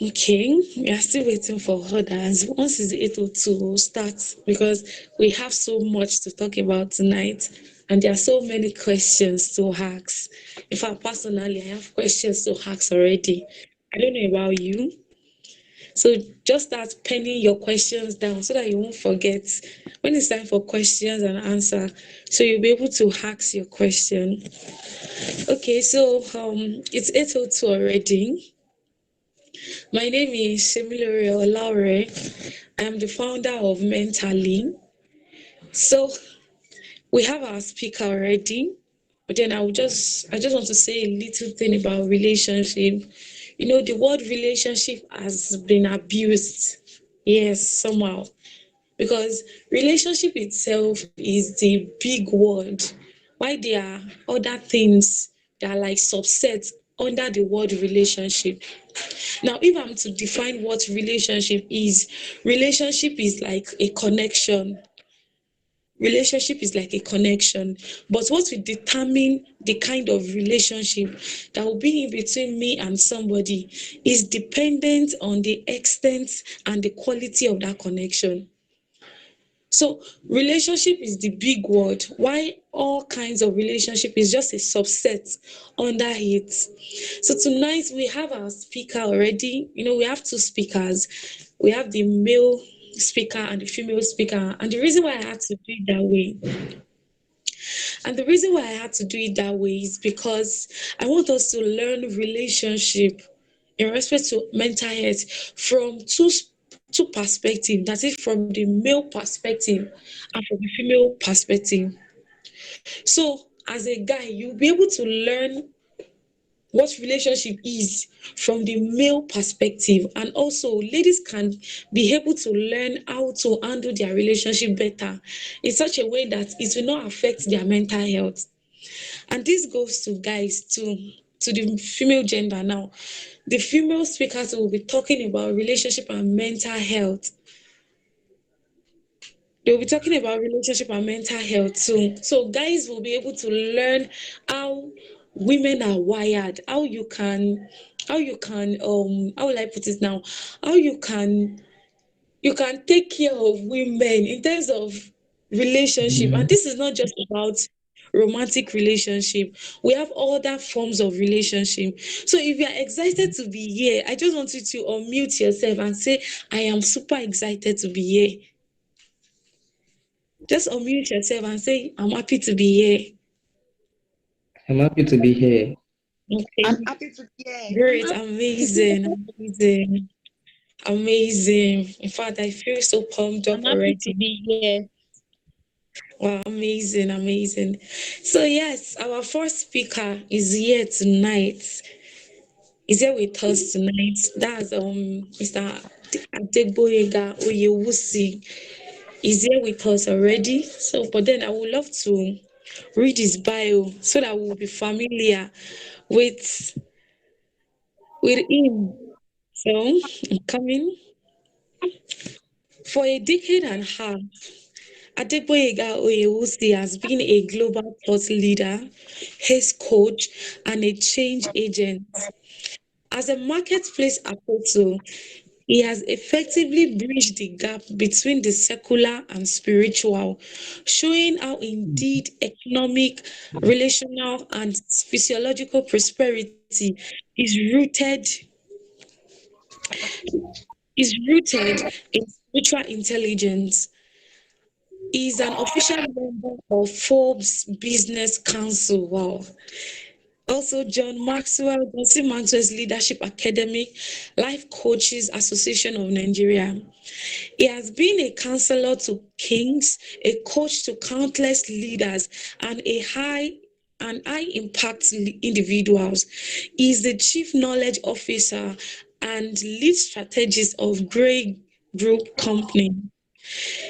Okay, we are still waiting for others. Once it's 8:02, we'll start because we have so much to talk about tonight and there are so many questions to ask. In fact, personally, I have questions to ask already. I don't know about you. So just start penning your questions down so that you won't forget when it's time for questions and answer. So you'll be able to ask your question. Okay, so it's 8:02 already. My name is Shemilore Olaore. I am the founder of Menthali. So we have our speaker already, but then I just want to say a little thing about relationship. You know, the word relationship has been abused. Yes, somehow. Because relationship itself is the big word. Why there are other things that are like subsets under the word relationship. Now, if I'm to define what relationship is like a connection. Relationship is like a connection. But what will determine the kind of relationship that will be in between me and somebody is dependent on the extent and the quality of that connection. So relationship is the big word. Why all kinds of relationship is just a subset under it. So tonight we have our speaker already. You know, we have two speakers. We have the male speaker and the female speaker. And the reason why I had to do it that way, and the reason why I had to do it that way is because I want us to learn relationship in respect to mental health from two perspectives. That is from the male perspective and from the female perspective. So as a guy, you'll be able to learn what relationship is from the male perspective, and also ladies can be able to learn how to handle their relationship better in such a way that it will not affect their mental health. And this goes to guys too, to the female gender now. The female speakers will be talking about relationship and mental health. They'll be talking about relationship and mental health too. So guys will be able to learn how women are wired, how will I put it now? How you can take care of women in terms of relationship. And this is not just about romantic relationship. We have other forms of relationship. So if you are excited to be here, I just want you to unmute yourself and say, I am super excited to be here. Just unmute yourself and say, I'm happy to be here. I'm happy to be here. Okay, I'm happy to be here. great, amazing, amazing, amazing. In fact, I feel so pumped I'm up happy to already. be here. Wow, amazing, amazing. So yes, our first speaker is here tonight. Is here with us tonight. That's Mr. Adegboyega Oyewusi. Is here with us already. So, but then I would love to read his bio so that we'll be familiar with with him. So, I'm coming. For a decade and a half, Adegboyega Oyewusi has been a global thought leader, health coach, and a change agent. As a marketplace apostle, he has effectively bridged the gap between the secular and spiritual, showing how indeed economic, relational, and physiological prosperity is rooted is rooted in spiritual intelligence. He is an official member of Forbes Business Council. Wow. Also, Johnson Maxwell's Leadership Academy, Life Coaches Association of Nigeria. He has been a counselor to kings, a coach to countless leaders, and high impact individuals. He is the chief knowledge officer and lead strategist of Grey Group Company.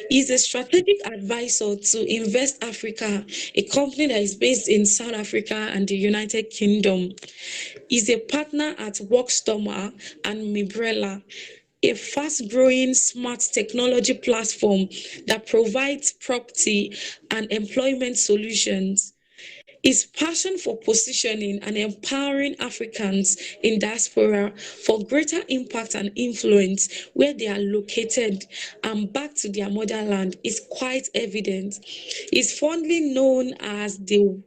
He's a strategic advisor to Invest Africa, a company that is based in South Africa and the United Kingdom. He's a partner at Workstommer and Mibrella, a fast-growing smart technology platform that provides property and employment solutions. His passion for positioning and empowering Africans in diaspora for greater impact and influence where they are located and back to their motherland is quite evident. He's fondly known as the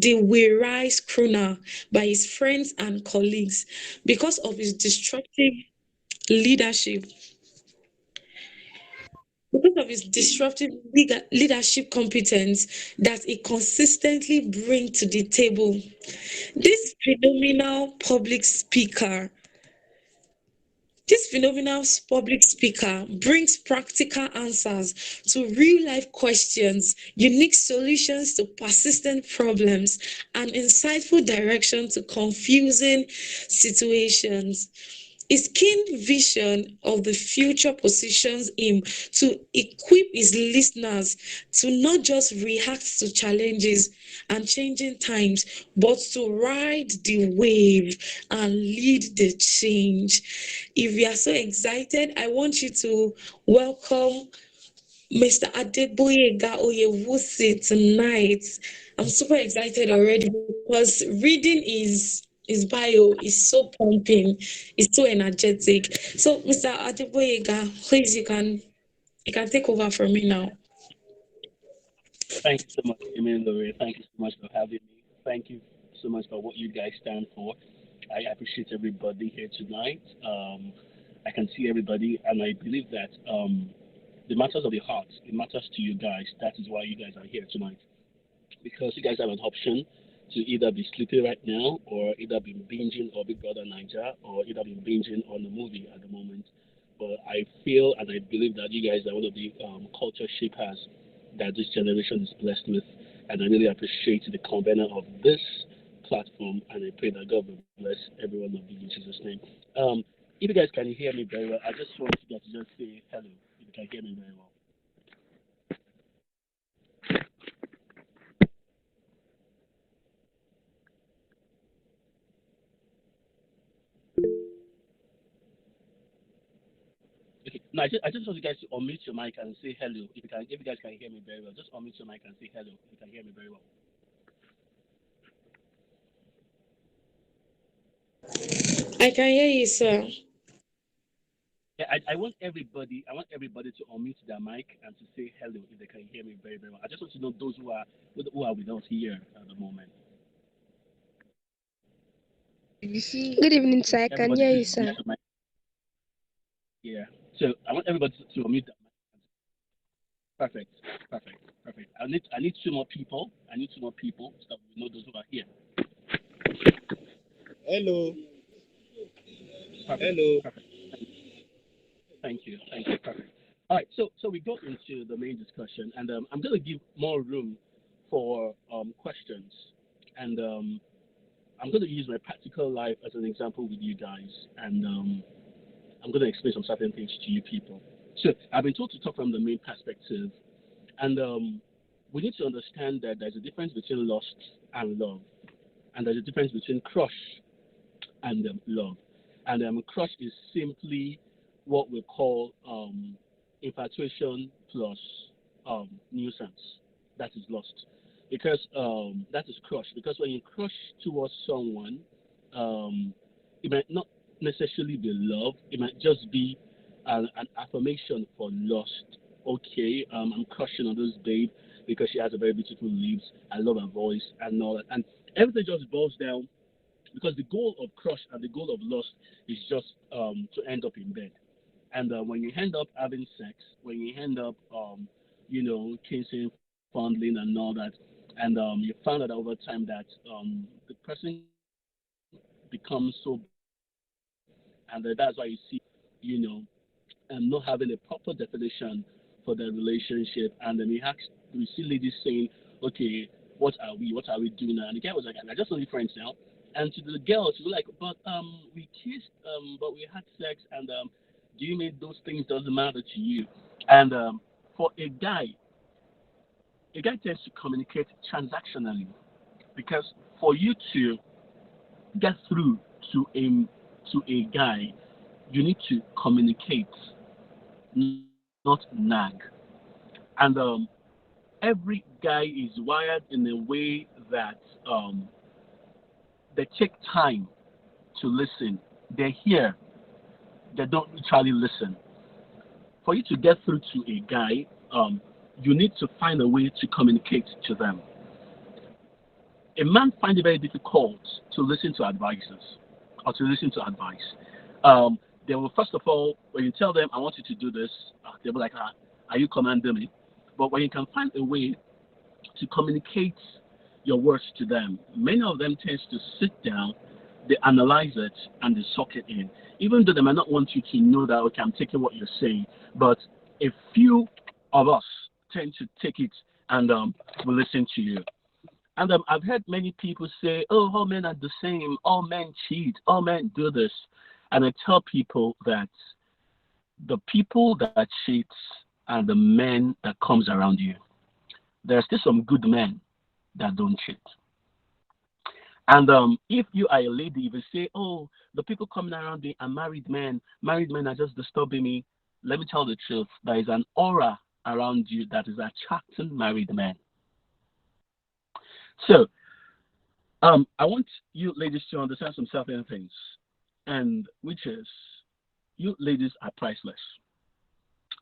We Rise crooner by his friends and colleagues because of his disruptive leadership leadership competence that he consistently brings to the table. This phenomenal public speaker brings practical answers to real life questions, unique solutions to persistent problems, and insightful direction to confusing situations. His keen vision of the future positions him to equip his listeners to not just react to challenges and changing times, but to ride the wave and lead the change. If you are so excited, I want you to welcome Mr. Adeboyega Oyewusi tonight. I'm super excited already because reading his bio is so pumping, it's so energetic. So, Mr. Adeboyega, please you can take over from me now. Thank you so much, Emily Lori. Thank you so much for having me. Thank you so much for what you guys stand for. I appreciate everybody here tonight. I can see everybody, and I believe that the matters of the heart, it matters to you guys. That is why you guys are here tonight, because you guys have an option to either be sleeping right now, or either be binging or Big Brother Niger, or either be binging on the movie at the moment. But I feel and I believe that you guys are one of the culture shapers that this generation is blessed with, and I really appreciate the convener of this platform, and I pray that God will bless every one of you in Jesus' name. Um, if you guys can hear me very well, I just want you guys to just say hello if you can hear me very well. Okay. No, I just want you guys to unmute your mic and say hello. If you guys can hear me very well, just unmute your mic and say hello. If you can hear me very well. I can hear you, sir. Yeah, I want everybody to unmute their mic and to say hello if they can hear me very, very well. I just want to know those who are with us here at the moment. Good evening, sir. I can Everybody, hear please you, unmute sir. your mic. Yeah. So I want everybody to unmute their mic. Perfect, perfect, perfect. I need two more people. I need two more people so that we know those who are here. Hello, Perfect, hello. perfect. Thank you, perfect. All right, so we go into the main discussion, and I'm going to give more room for questions, and I'm going to use my practical life as an example with you guys, and I'm going to explain some certain things to you people. So I've been told to talk from the main perspective, and we need to understand that there's a difference between lust and love, and there's a difference between crush and love. And crush is simply what we call infatuation plus nuisance. That is lust. Because that is crush. Because when you crush towards someone, um, it might not necessarily be love. It might just be an affirmation for lust. Okay, I'm crushing on this babe because she has a very beautiful lips. I love her voice and all that. And everything just boils down because the goal of crush and the goal of lust is just to end up in bed. And when you end up having sex, when you end up, kissing, fondling, and all that, and you find out over time that the person becomes so bored, and that's why you see, you know, not having a proper definition for the relationship. And then we see ladies saying, okay, what are we doing now? And the guy was like, I just only friends now. And to the girl, she was like, but we kissed, but we had sex, and do you mean those things doesn't matter to you? And for a guy tends to communicate transactionally, because for you to get through to a guy, you need to communicate, not nag. And every guy is wired in a way that they take time to listen. They hear, they don't literally listen. For you to get through to a guy, you need to find a way to communicate to them. A man finds it very difficult to listen to advices or to listen to advice. They will, first of all, when you tell them, I want you to do this, they'll be like, are you commanding me? But when you can find a way to communicate your words to them, many of them tend to sit down, they analyze it, and they suck it in. Even though they might not want you to know that, okay, I'm taking what you're saying, but a few of us tend to take it and will listen to you. And I've heard many people say, oh, all men are the same. All men cheat. All men do this. And I tell people that the people that cheat are the men that comes around you. There are still some good men that don't cheat. And if you are a lady, if you say, oh, the people coming around me are married men. Married men are just disturbing me. Let me tell the truth. There is an aura around you that is attracting married men. So, I want you ladies to understand some certain things, and which is, you ladies are priceless.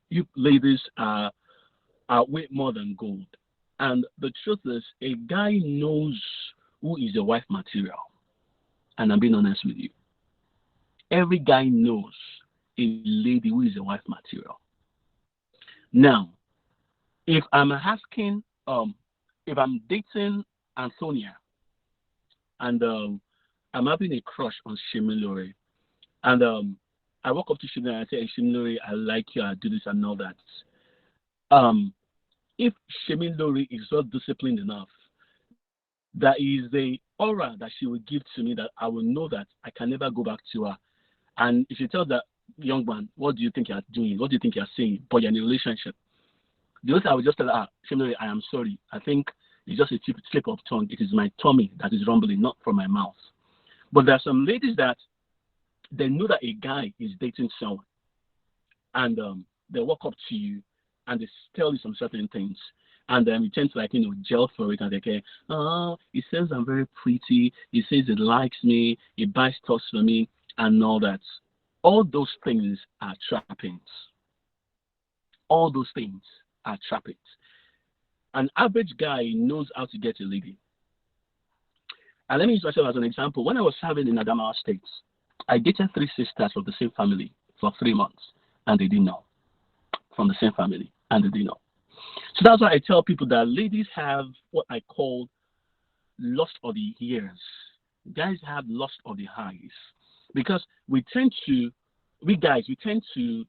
You ladies are way more than gold. And the truth is, a guy knows who is a wife material. And I'm being honest with you. Every guy knows a lady who is a wife material. Now, if I'm asking, if I'm dating Antonia, and I'm having a crush on Shimilori, and I walk up to Shimilori and I say, hey, Shimilori, I like you, I do this and all that. If Shemilori is not disciplined enough, there is a aura that she will give to me that I will know that I can never go back to her. And if you tell that young man, what do you think you're doing? What do you think you're saying? But you're in a relationship. The other I will just tell her, Shemilori, I am sorry. I think it's just a slip of tongue. It is my tummy that is rumbling, not from my mouth. But there are some ladies that they know that a guy is dating someone, and they walk up to you and they tell you some certain things, and then you tend to gel for it, and they say, oh, he says I'm very pretty, he says he likes me, he buys stuff for me, and all that. All those things are trappings. All those things are trappings. An average guy knows how to get a lady. And let me use myself as an example. When I was serving in Adamawa State, I dated 3 sisters of the same family for 3 months, and they didn't know. From the same family, and they didn't know. So that's why I tell people that ladies have what I call lust of the ears. Guys have lust of the eyes, because we guys tend to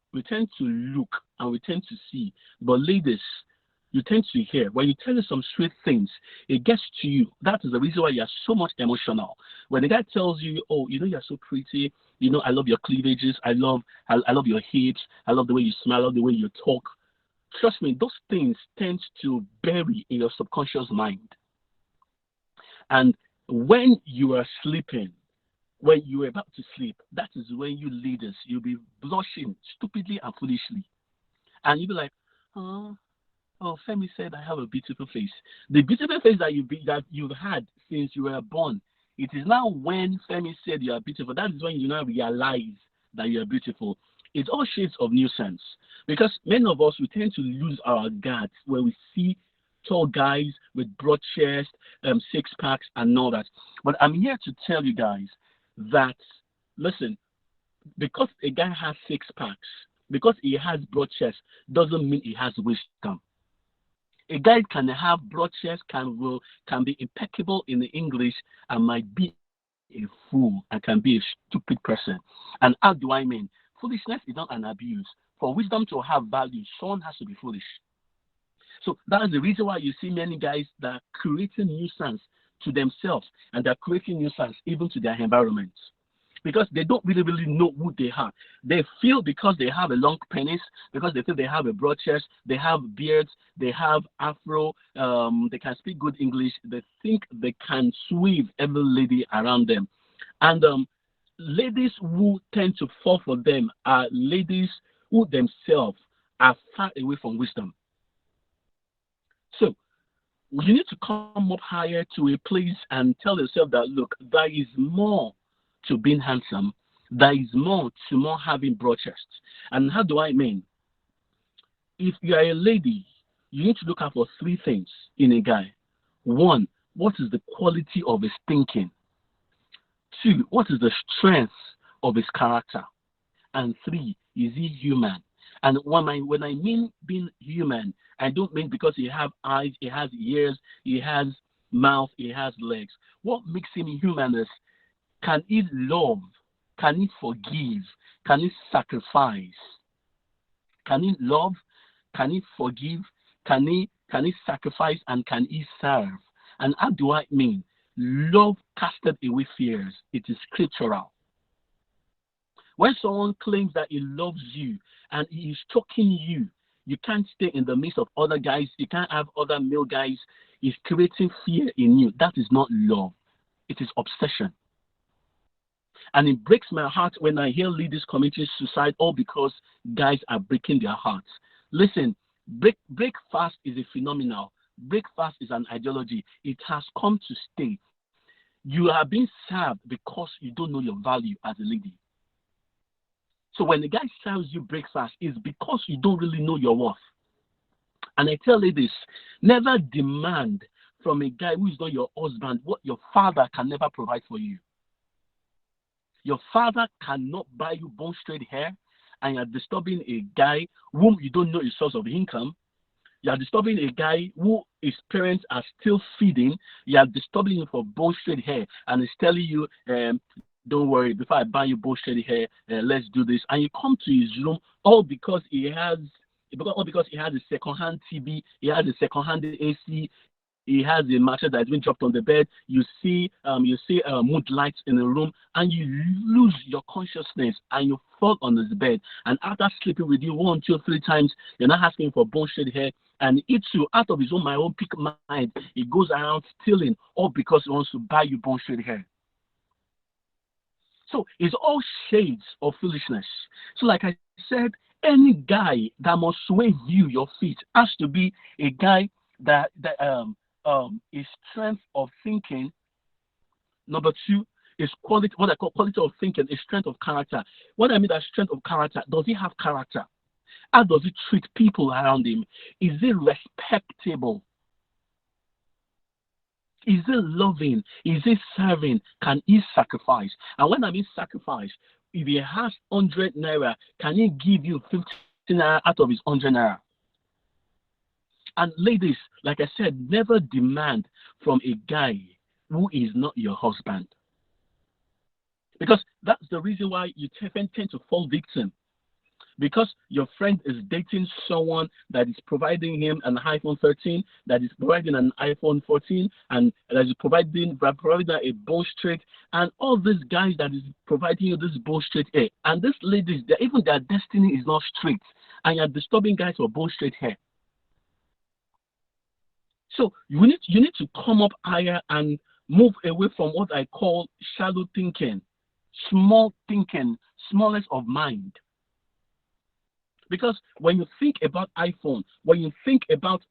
look and we tend to see, but ladies, you tend to hear. When you tell us some sweet things, it gets to you. That is the reason why you're so much emotional. When a guy tells you, oh, you're so pretty, I love your cleavages, I love your hips, I love the way you smile, I love the way you talk. Trust me, those things tend to bury in your subconscious mind. And when you are sleeping, when you are about to sleep, that is when you ladies, you'll be blushing stupidly and foolishly. And you'll be like, oh, Femi said I have a beautiful face. The beautiful face that you've had since you were born. It is now when Femi said you are beautiful, that is when you now realize that you are beautiful. It's all shades of nuisance, because many of us, we tend to lose our guards when we see tall guys with broad chest, 6 packs, and all that. But I'm here to tell you guys that, listen, because a guy has 6 packs, because he has broad chest, doesn't mean he has wisdom. A guy can have broad chest, can be impeccable in the English, and might be a fool and can be a stupid person. And how do I mean? Foolishness is not an abuse. For wisdom to have value, someone has to be foolish. So that is the reason why you see many guys that are creating nuisance to themselves, and they're creating nuisance even to their environment, because they don't really know who they are. They feel because they have a long penis, because they feel they have a broad chest, they have beards, they have afro, they can speak good English, they think they can sweep every lady around them. And ladies who tend to fall for them are ladies who themselves are far away from wisdom. So You need to come up higher to a place and tell yourself that, look, there is more to being handsome. There is more to more having broad chest. And how do I mean? If you are a lady, you need to look out for three things in a guy. One, what is the quality of his thinking? Two, what is the strength of his character? And three, is he human? And when I mean being human, I don't mean because he has eyes, he has ears, he has mouth, he has legs. What makes him human is, can he love? Can he forgive? Can he sacrifice? Can he love? Can he forgive? Can he sacrifice, and can he serve? And how do I mean? Love casted away fears. It is scriptural. When someone claims that he loves you and he is choking you, you can't stay in the midst of other guys. You can't have other male guys. He's creating fear in you. That is not love. It is obsession. And it breaks my heart when I hear ladies committing suicide all because guys are breaking their hearts. Listen, break fast is a phenomenon. Break fast is an ideology. It has come to stay. You are being served because you don't know your value as a lady. So when the guy serves you breakfast, it's because you don't really know your worth. And I tell ladies, never demand from a guy who is not your husband what your father can never provide for you. Your father cannot buy you bone straight hair, and you're disturbing a guy whom you don't know his source of income. You're disturbing a guy who his parents are still feeding. You're disturbing him for bone straight hair, and he's telling you, don't worry, before I buy you bone straight hair, let's do this. And you come to his room all because he has a second-hand TV, he has a second-hand AC, he has a mattress that's been dropped on the bed. You see mood lights in the room, and you lose your consciousness, and you fall on his bed. And after sleeping with you 1, 2, 3 times, you're not asking for bone straight hair, and it too, out of his own my own peak mind, he goes around stealing, all because he wants to buy you bone straight hair. So it's all shades of foolishness. So like I said, any guy that must sway you your feet has to be a guy that his strength of thinking. Number 2 is quality, what I call quality of thinking, is strength of character. What I mean by strength of character, does he have character? How does he treat people around him? Is he respectable? Is he loving? Is he serving? Can he sacrifice? And when I mean sacrifice, if he has 100 naira, can he give you 50 naira out of his 100 naira? And ladies, like I said, never demand from a guy who is not your husband. Because that's the reason why you tend to fall victim. Because your friend is dating someone that is providing him an iPhone 13, that is providing an iPhone 14, and that is providing a bone straight, and all these guys that is providing you this bone straight hair. And these ladies, even their destiny is not straight, and you're disturbing guys for bone straight hair. So you need to come up higher and move away from what I call shallow thinking, small thinking, smallness of mind. Because when you think about iPhone, when you think about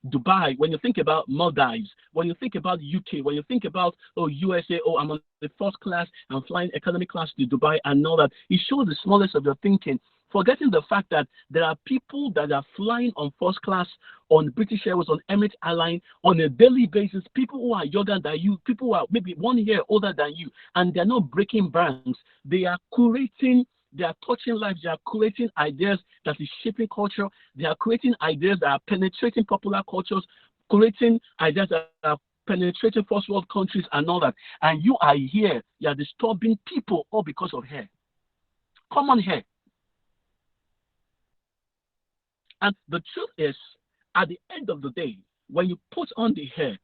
Dubai, when you think about Maldives, when you think about UK, when you think about USA, I'm on the first class, I'm flying economy class to Dubai and all that, it shows the smallness of your thinking. Forgetting the fact that there are people that are flying on first class, on British Airways, on Emirates Airline, on a daily basis, people who are younger than you, people who are maybe 1 year older than you, and they're not breaking banks. They are curating, they are touching lives, they are creating ideas that is shaping culture, they are creating ideas that are penetrating popular cultures, creating ideas that are penetrating first world countries and all that. And you are here, you are disturbing people all because of hair. Come on here. And the truth is, at the end of the day, when you put on the hair,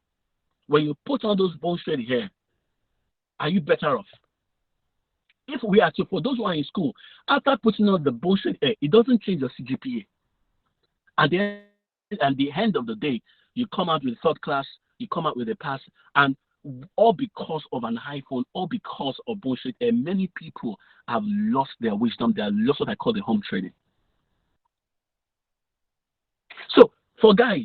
when you put on those bone straight hair, are you better off? If we are to, for those who are in school, after putting on the bone straight hair, it doesn't change your CGPA. At the end of the day, you come out with third class, you come out with a pass, and all because of an iPhone, all because of bone straight hair, many people have lost their wisdom. They have lost what I call the home training. So, for guys,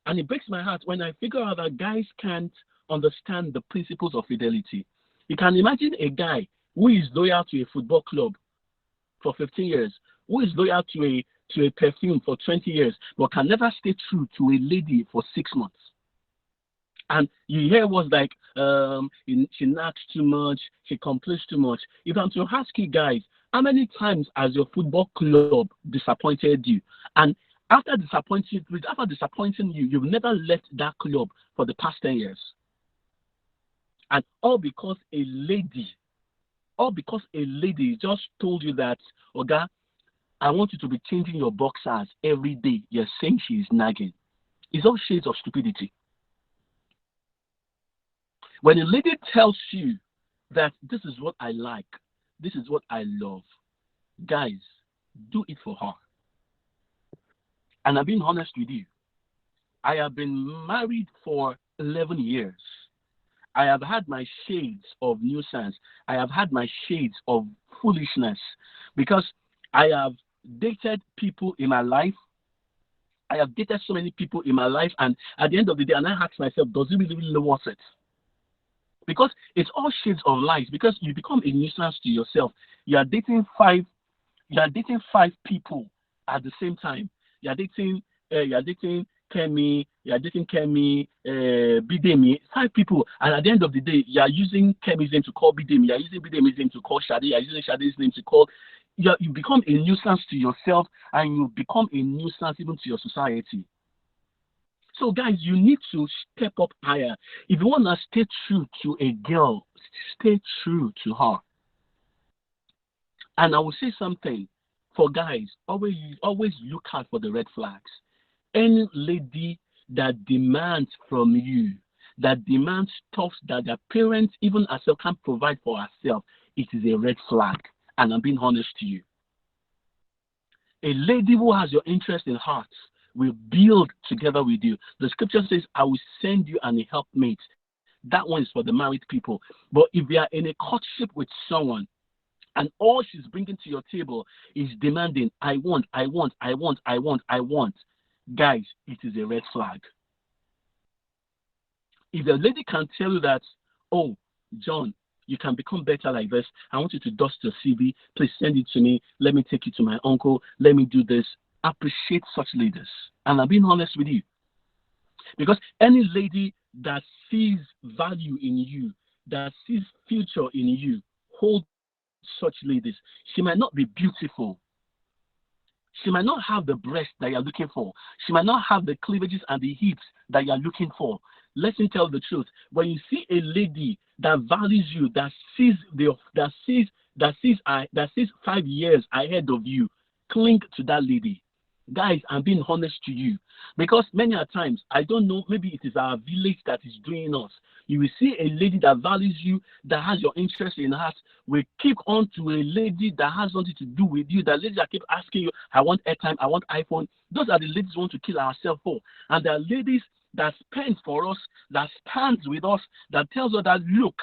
And it breaks my heart when I figure out that guys can't understand the principles of fidelity. You can imagine a guy who is loyal to a football club for 15 years, who is loyal to a perfume for 20 years, but can never stay true to a lady for 6 months. And you hear words like, she knacks too much, she complains too much. If I'm to ask you guys, how many times has your football club disappointed you? And after disappointing you, you've never left that club for the past 10 years. And all because a lady just told you that, Oga, I want you to be changing your boxers every day. You're saying she is nagging. It's all shades of stupidity. When a lady tells you that this is what I like, this is what I love, guys, do it for her. And I'm being honest with you. I have been married for 11 years. I have had my shades of nuisance. I have had my shades of foolishness because I have dated people in my life. I have dated so many people in my life, and at the end of the day, and I ask myself, does it really worth it? Because it's all shades of lies. Because you become a nuisance to yourself. You are dating five people at the same time. You are dating Kemi, you are dating Kemi, Bidemi, 5 people, and at the end of the day, you are using Kemi's name to call Bidemi, you are using Bidemi's name to call Shade, you are using Shade's name to call. You become a nuisance to yourself, and you become a nuisance even to your society. So, guys, you need to step up higher. If you want to stay true to a girl, stay true to her. And I will say something for guys: always look out for the red flags. Any lady that demands from you, that demands stuff that their parents, even herself, can't provide for herself, it is a red flag. And I'm being honest to you. A lady who has your interest in heart will build together with you. The scripture says, I will send you an helpmate. That one is for the married people. But if you are in a courtship with someone, and all she's bringing to your table is demanding, I want, guys, it is a red flag. If the lady can tell you that, oh, John, you can become better like this, I want you to dust your CV, please send it to me, let me take it to my uncle, let me do this. Appreciate such ladies. And I'm being honest with you. Because any lady that sees value in you, that sees future in you, hold such ladies. She might not be beautiful. She might not have the breast that you're looking for. She might not have the cleavages and the hips that you're looking for. Let me tell the truth. When you see a lady that values you, that sees 5 years ahead of you, cling to that lady. Guys, I'm being honest to you. Because many a times, I don't know, maybe it is our village that is doing us. You will see a lady that values you, that has your interest in her, will keep on to a lady that has nothing to do with you. That lady that keep asking you, I want airtime, I want iPhone. Those are the ladies we want to kill ourselves for. And there are ladies that spend for us, that stands with us, that tells us that, look,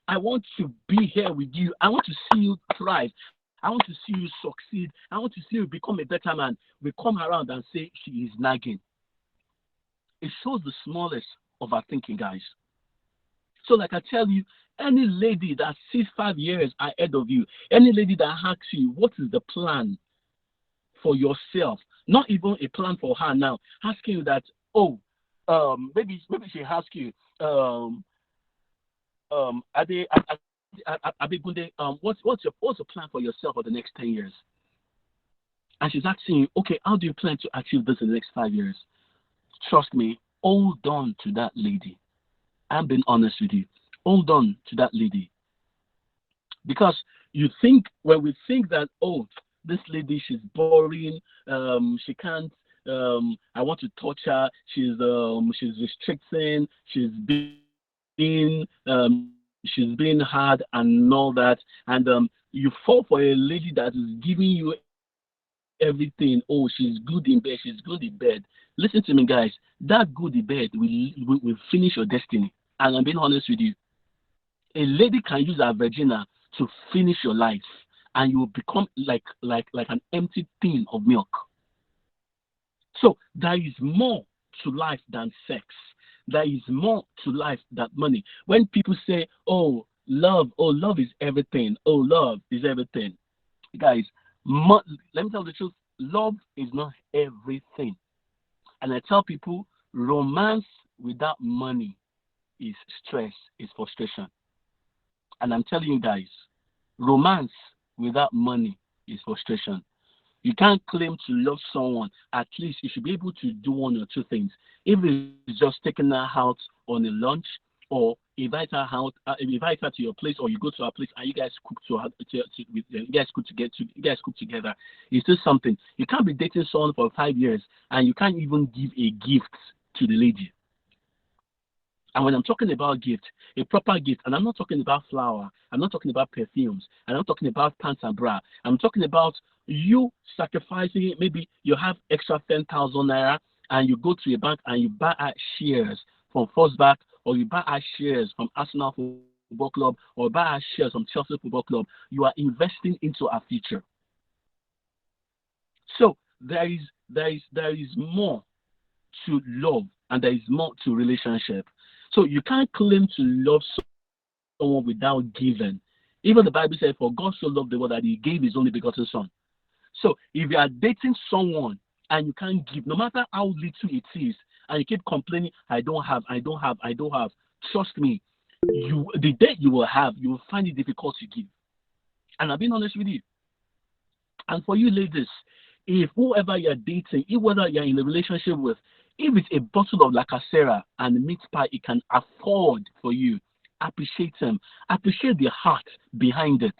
I want to be here with you. I want to see you thrive. I want to see you succeed. I want to see you become a better man. We come around and say she is nagging. It shows the smallest of our thinking, guys. So like I tell you, any lady that sees 5 years ahead of you, any lady that asks you, what is the plan for yourself? Not even a plan for her now. Asking you that, oh, maybe she asks you, Abegunde, what's your plan for yourself for the next 10 years? And she's asking you, okay, how do you plan to achieve this in the next 5 years? Trust me, hold on to that lady. I'm being honest with you. Hold on to that lady. Because when we think that, oh, this lady, she's boring, she can't, I want to touch her, she's restricting, she's being hard and all that, and you fall for a lady that is giving you everything. Oh, she's good in bed, she's good in bed. Listen to me, guys. That good in bed will finish your destiny. And I'm being honest with you. A lady can use her vagina to finish your life, and you will become like an empty tin of milk. So there is more to life than sex. There is more to life than money. When people say, oh, love is everything. Oh, love is everything. Guys, let me tell you the truth. Love is not everything. And I tell people, romance without money is stress, is frustration. And I'm telling you guys, romance without money is frustration. You can't claim to love someone. At least you should be able to do one or two things. If it's just taking her out on a lunch, or invite her to your place, or you go to her place and you guys cook you guys cook together. It's still something. You can't be dating someone for 5 years and you can't even give a gift to the lady. And when I'm talking about gift, a proper gift, and I'm not talking about flower, I'm not talking about perfumes, I'm not talking about pants and bra. I'm talking about you sacrificing. Maybe you have extra 10,000 naira, and you go to a bank and you buy shares from First Bank, or you buy shares from Arsenal Football Club, or buy shares from Chelsea Football Club. You are investing into our future. So there is more to love, and there is more to relationship. So you can't claim to love someone without giving. Even the Bible says, for God so loved the world that he gave his only begotten son. So if you are dating someone and you can't give, no matter how little it is, and you keep complaining, I don't have, trust me, the day you will find it difficult to give. And I'm being honest with you. And for you ladies, if whoever you're dating, if whether you're in a relationship with, if it's a bottle of lacasera and meat pie it can afford for you, appreciate him. Appreciate the heart behind it.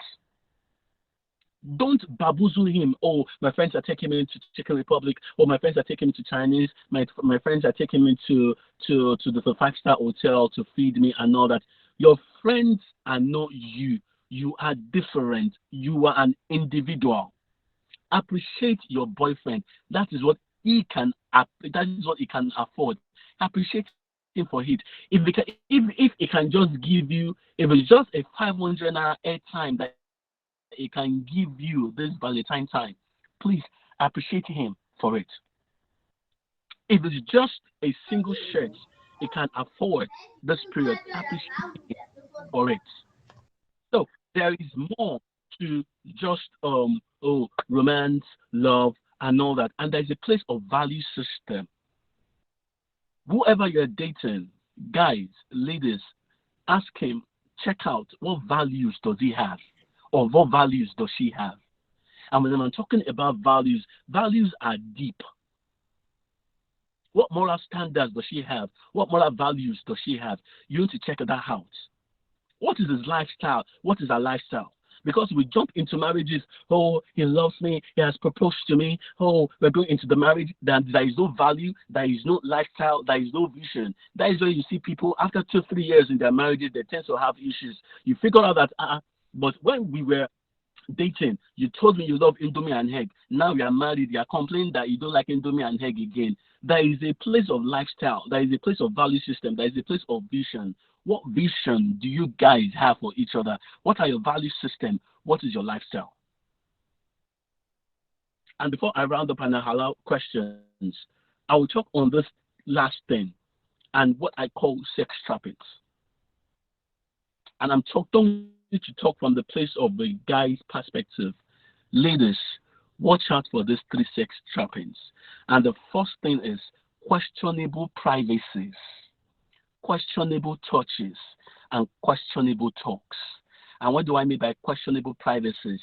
Don't bamboozle him. Oh, my friends are taking me to Chicken Republic. Oh, my friends are taking me to Chinese. My friends are taking me to the 5-star hotel to feed me and all that. Your friends are not you. You are different. You are an individual. Appreciate your boyfriend. That is what he can. That is what he can afford. Appreciate him for it. If he can just give you, if it's just a 500 naira airtime that he can give you this Valentine time, please appreciate him for it. If it's just a single shirt he can afford this period, appreciate him for it. So there is more to just romance, love, and all that. And there's a place of value system. Whoever you're dating, guys, ladies, ask him, check out what values does he have, or what values does she have. And when I'm talking about values, values are deep. What moral standards does she have? What moral values does she have? You need to check that out. What is his lifestyle? What is her lifestyle? Because we jump into marriages, oh, he loves me, he has proposed to me, oh, we're going into the marriage, then there is no value, there is no lifestyle, there is no vision. That is why you see people, after 2-3 years in their marriages, they tend to have issues. You figure out that, but when we were dating, you told me you love Indomie and egg. Now we are married, you are complaining that you don't like Indomie and egg again. There is a place of lifestyle, there is a place of value system, there is a place of vision. What vision do you guys have for each other? What are your value system? What is your lifestyle? And before I round up and I allow questions, I will talk on this last thing and what I call sex trappings. And I'm talking to talk from the place of the guy's perspective. Ladies, watch out for these 3 sex trappings. And the first thing is questionable privacies, questionable touches, and questionable talks. And what do I mean by questionable privacies?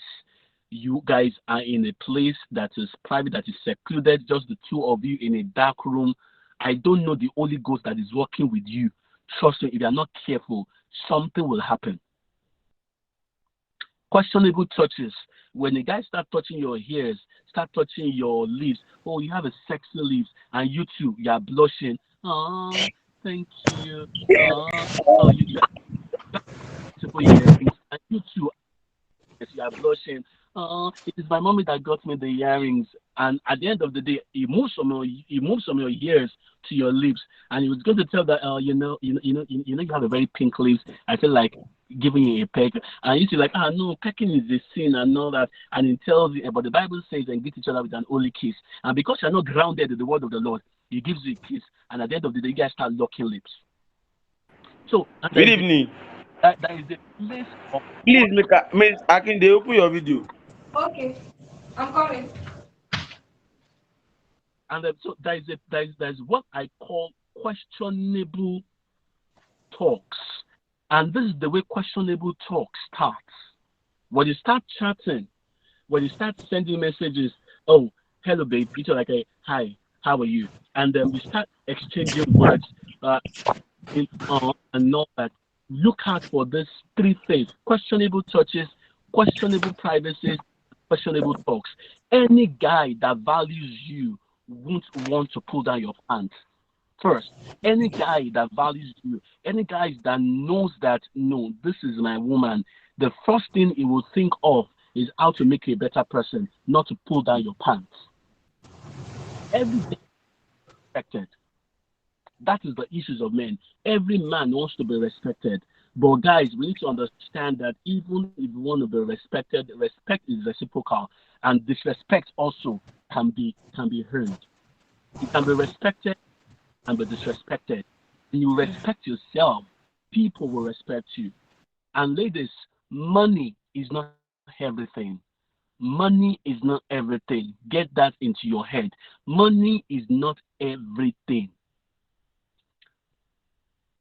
You guys are in a place that is private, that is secluded, just the two of you in a dark room. I don't know the Holy Ghost that is working with you. Trust me, if you are not careful, something will happen. Questionable touches. When a guy start touching your ears, start touching your lips, oh, you have a sexy lips, and you too, you are blushing. Oh, thank you. Oh, you have beautiful earrings, and you too, yes, you are blushing. It is my mommy that got me the earrings. And at the end of the day, he moves from your ears to your lips, and he was going to tell that, you have a very pink lips. I feel like giving you a peck, and you see like, no, pecking is a sin and all that, and it tells you, but the Bible says, and greet each other with an holy kiss. And because you're not grounded in the word of the Lord, he gives you a kiss, and at the end of the day, you guys start locking lips. So Good evening. There is a place of Please, Miss Akinde, open your video. Okay, I'm coming. and so there's what I call questionable talks, and this is the way questionable talk starts. When you start chatting, when you start sending messages, oh, hello, babe, it's like a hi, how are you? And then we start exchanging words and all that. Look out for these three things: questionable touches, questionable privacies, questionable talks. Any guy that values you won't want to pull down your pants. First, any guy that values you, any guy that knows that, no, this is my woman, the first thing he will think of is how to make you a better person, not to pull down your pants. Every day respected. That is the issues of men. Every man wants to be respected. But guys, we need to understand that even if you want to be respected, respect is reciprocal, and disrespect also can be heard. You can be respected and be disrespected. When you respect yourself, people will respect you. And ladies, money is not everything. Money is not everything. Get that into your head. Money is not everything.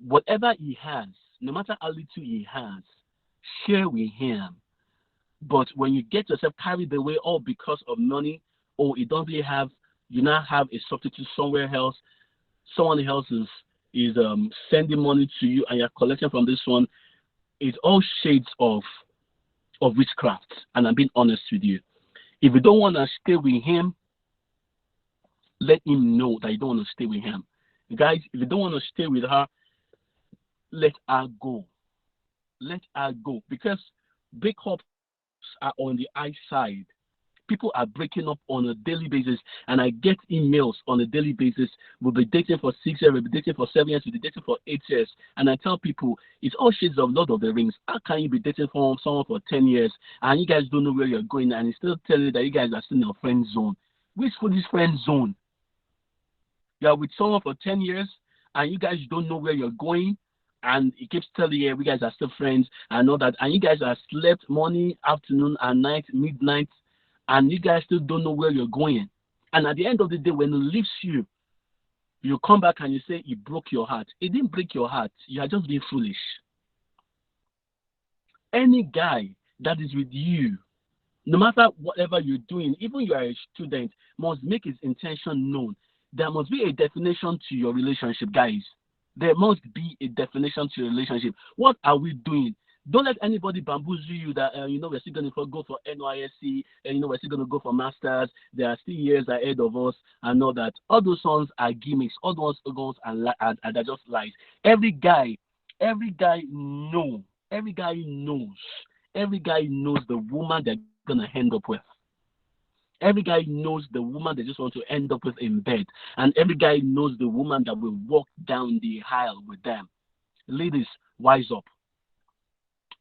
Whatever he has, no matter how little he has, share with him. But when you get yourself carried away all because of money, or you now have a substitute somewhere else, someone else is sending money to you and you're collecting from this one, it's all shades of witchcraft. And I'm being honest with you. If you don't want to stay with him, let him know that you don't want to stay with him. Guys, if you don't want to stay with her, let her go. Let her go. Because breakups are on the high side. People are breaking up on a daily basis, and I get emails on a daily basis. We'll be dating for 6 years, we'll be dating for 7 years, we'll be dating for 8 years. And I tell people, it's all shades of Lord of the Rings. How can you be dating for someone for 10 years and you guys don't know where you're going, and it's still telling you that you guys are still in a friend zone? Which for this friend zone? You are with someone for 10 years and you guys don't know where you're going, and he keeps telling you, we guys are still friends and all that, and you guys have slept morning, afternoon, and night, midnight, and you guys still don't know where you're going. And at the end of the day, when he leaves you, you come back and you say he broke your heart. It didn't break your heart. You are just being foolish. Any guy that is with you, no matter whatever you're doing, even you are a student, must make his intention known. There must be a definition to your relationship, guys. There must be a definition to your relationship. What are we doing? Don't let anybody bamboozle you that, we're still going to go for NYSC, and, we're still going to go for masters. There are still years ahead of us and all that. All those songs are gimmicks. All those songs are just lies. Every guy knows. Every guy knows the woman they're going to end up with. Every guy knows the woman they just want to end up with in bed. And every guy knows the woman that will walk down the aisle with them. Ladies, wise up.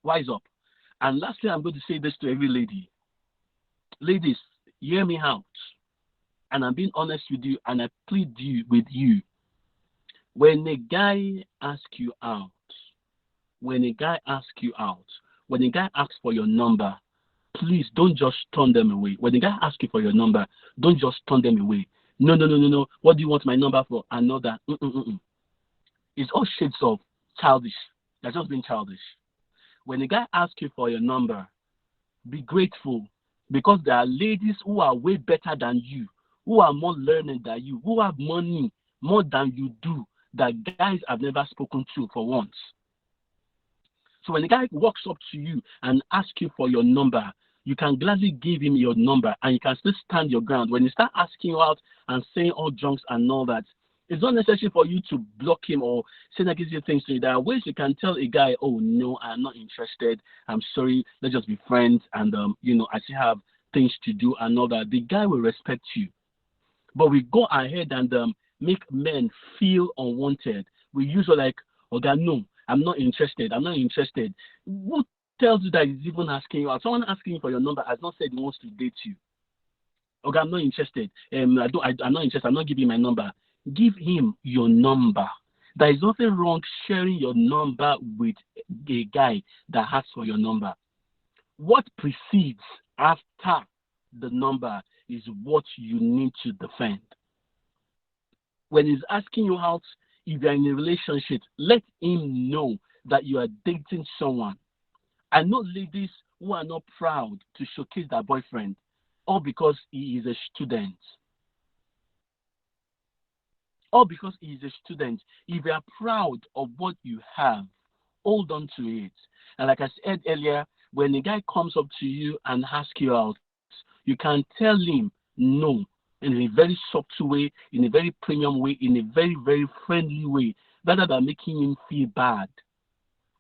Wise up. And lastly, I'm going to say this to every lady. Ladies, hear me out. And I'm being honest with you, and I plead with you. When a guy asks you out, when a guy asks for your number, please don't just turn them away. When the guy asks you for your number, don't just turn them away. No. What do you want my number for? I know that. It's all shades of childish. They're just being childish. When the guy asks you for your number, be grateful, because there are ladies who are way better than you, who are more learned than you, who have money more than you do, that guys have never spoken to for once. So when the guy walks up to you and asks you for your number, you can gladly give him your number and you can still stand your ground. When you start asking you out and saying all junks and all that, it's not necessary for you to block him or say negative things to you. There are ways you can tell a guy, oh, no, I'm not interested. I'm sorry. Let's just be friends. And, I still have things to do and all that. The guy will respect you. But we go ahead and make men feel unwanted. We usually like, oh, God, no, I'm not interested. Who tells you that he's even asking you out? Someone asking you for your number has not said he wants to date you. Okay, I'm not interested. I'm not interested. I'm not giving my number. Give him your number. There is nothing wrong sharing your number with a guy that asks for your number. What precedes after the number is what you need to defend. When he's asking you out, if you're in a relationship, let him know that you are dating someone. I know ladies who are not proud to showcase their boyfriend, all because he is a student. All because he is a student. If you are proud of what you have, hold on to it. And like I said earlier, when a guy comes up to you and asks you out, you can tell him no in a very subtle way, in a very premium way, in a very, very friendly way, rather than making him feel bad.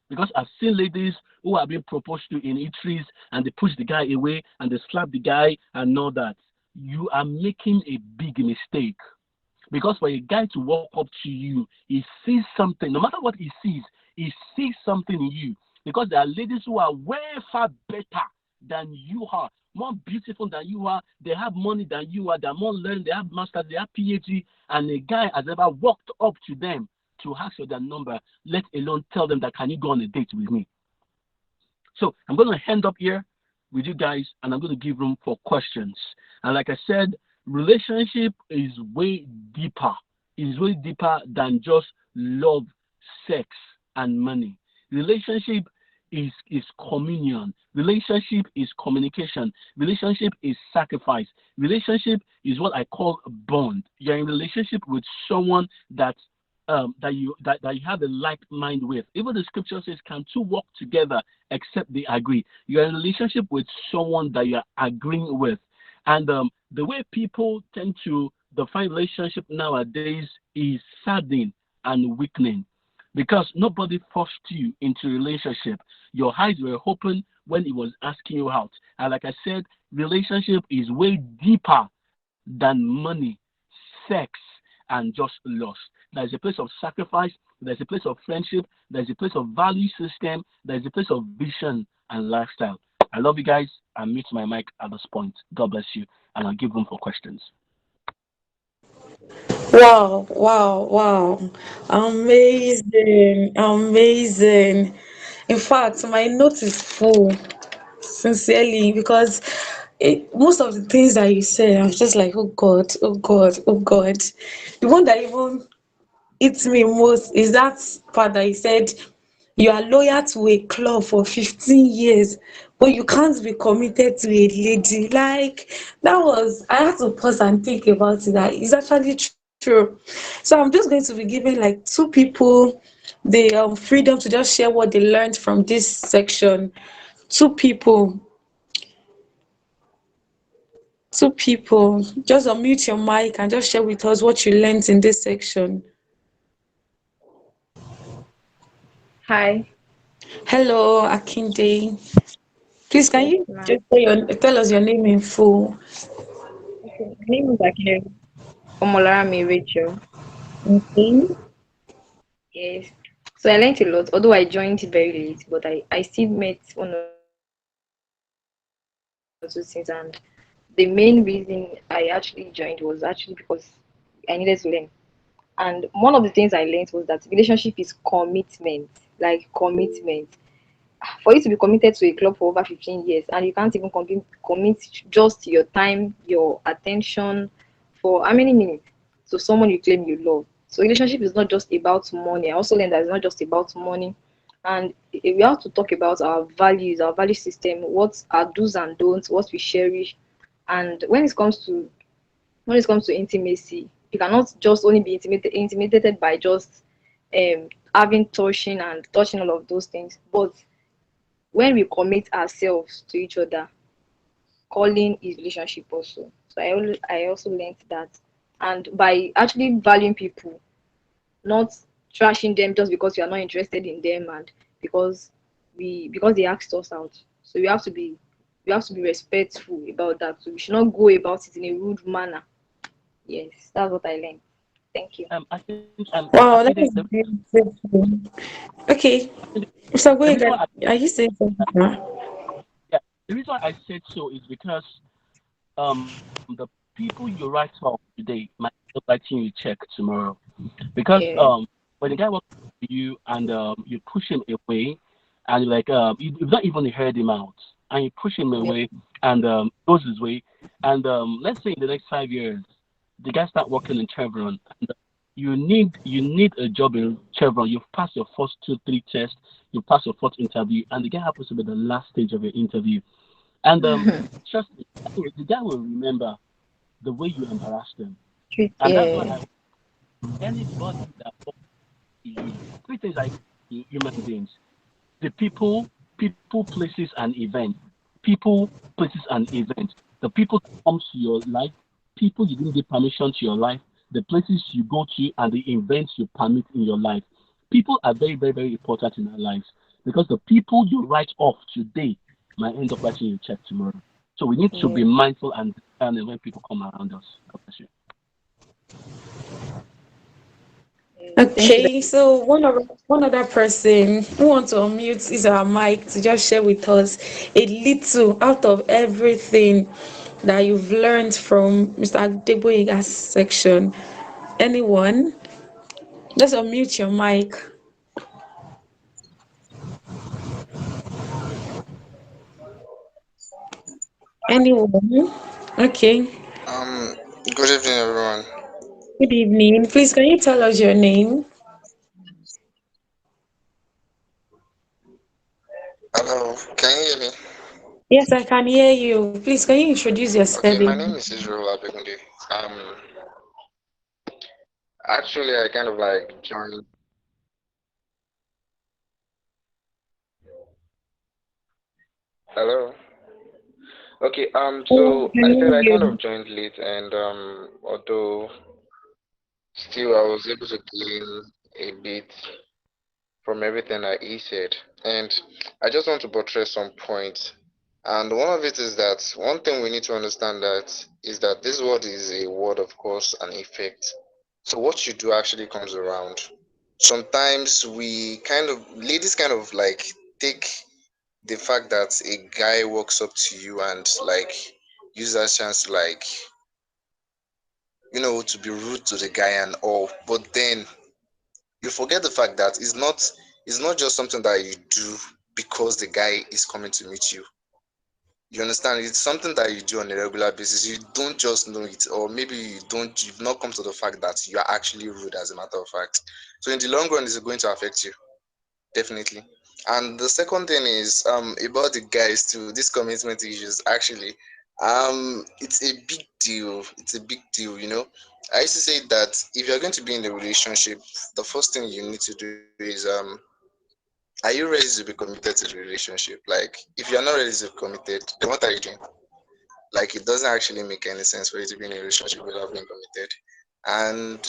Because I've seen ladies who have been proposed to in eateries and they push the guy away and they slap the guy and all that. You are making a big mistake. Because for a guy to walk up to you, he sees something. No matter what he sees something in you. Because there are ladies who are way far better than you are, more beautiful than you are. They have money than you are. They're more learned. They have masters. They have PhD. And a guy has ever walked up to them to ask for their number, let alone tell them that, can you go on a date with me? So I'm going to end up here with you guys, and I'm going to give room for questions. And like I said, relationship is way deeper. It's way deeper than just love, sex, and money. Relationship is communion. Relationship is communication. Relationship is sacrifice. Relationship is what I call a bond. You're in a relationship with someone that you have a like mind with. Even the scripture says, "Can two walk together except they agree?" You're in a relationship with someone that you're agreeing with, and the way people tend to define relationship nowadays is saddening and weakening, because nobody forced you into a relationship. Your eyes were open when he was asking you out, and like I said, relationship is way deeper than money, sex, and just lust. There's a place of sacrifice, there's a place of friendship, there's a place of value system, there's a place of vision and lifestyle. I love you guys. I mute my mic at this point. God bless you, and I'll give room for questions. Wow, wow, wow. Amazing, amazing. In fact, my note is full, sincerely, because most of the things that you said, I was just like, oh God, oh God, oh God. The one that even hits me most is that part that he said, you are loyal to a club for 15 years, but you can't be committed to a lady. Like, that was, I had to pause and think about it. That is actually true. So I'm just going to be giving like two people the freedom to just share what they learned from this section. Two people, two people. Just unmute your mic and just share with us what you learned in this section. Hi. Hello, Akinde. Please, can Yes, you ma'am. just tell us your name in full? Okay. My name is Akine Omolarami Rachel. Okay. Yes. So I learned a lot, although I joined very late, but I still met one or two things. And the main reason I actually joined was actually because I needed to learn. And one of the things I learned was that relationship is commitment, like commitment. For you to be committed to a club for over 15 years and you can't even commit just your time, your attention for how many minutes to someone you claim you love. So relationship is not just about money. I also learned that it's not just about money. And we have to talk about our values, our value system, what our do's and don'ts, what we cherish. And when it comes to intimacy, you cannot just only be intimidated by just having touching all of those things. But when we commit ourselves to each other, calling is relationship also. So I also learned that, and by actually valuing people, not trashing them just because you are not interested in them, and because because they asked us out. So we have to be respectful about that. So we should not go about it in a rude manner. Yes, that's what I learned. Thank you. I think Wow, that Akide, is beautiful. Okay, so go the reason ahead. why Are you saying something now? yeah, the reason why I said so is because the people you write off today might up writing you check tomorrow. Because Yeah. when the guy walks up to you and you push him away, and like you've not even heard him out, and you push him Yeah. away and goes his way, and let's say in the next 5 years, the guy start working in Chevron, and you need a job in Chevron. You've passed your first two three tests, you pass your first interview, and the guy happens to be the last stage of your interview, and trust me, the guy will remember the way you embarrassed him, and that's why Yeah. anybody that talks to you, three things I do human beings: the people, places, and events. People, places, and events. The people that comes to your life, people you didn't give permission to your life, the places you go to, and the events you permit in your life. People are very, very, very important in our lives because the people you write off today might end up writing you a check tomorrow. So we need to Yeah. be mindful and discerning when people come around us. God bless you. Thank you. Okay, so one other person who wants to unmute his our mic to just share with us a little out of everything that you've learned from Mr. Adeboyega's section. Anyone? Just unmute your mic. Anyone? Okay. Um, Good evening, everyone. Good evening. Please, can you tell us your name? Hello, can you hear me? Yes, I can hear you. Please, can you introduce yourself Okay, my again? name is Israel Abegunde. Actually, I kind of like joined. Hello. Okay, Oh, so I I can said I hear kind you. of joined late, and although still I was able to glean a bit from everything that he said, and I just want to buttress some points. And one of it is that one thing we need to understand that is that this word is a word of cause and effect. So what you do actually comes around. Sometimes we kind of ladies kind of like take the fact that a guy walks up to you and like use that chance to like to be rude to the guy and all. But then you forget the fact that it's not just something that you do because the guy is coming to meet you. You understand? It's something that you do on a regular basis. You don't just know it, or maybe you've not come to the fact that you are actually rude as a matter of fact. So in the long run, it's going to affect you, definitely. And the second thing is about the guys too, these commitment issues actually. It's a big deal. It's a big deal. I used to say that if you're going to be in a relationship, the first thing you need to do is are you ready to be committed to the relationship? Like, if you're not ready to be committed, then what are you doing? Like, it doesn't actually make any sense for you to be in a relationship without being committed. And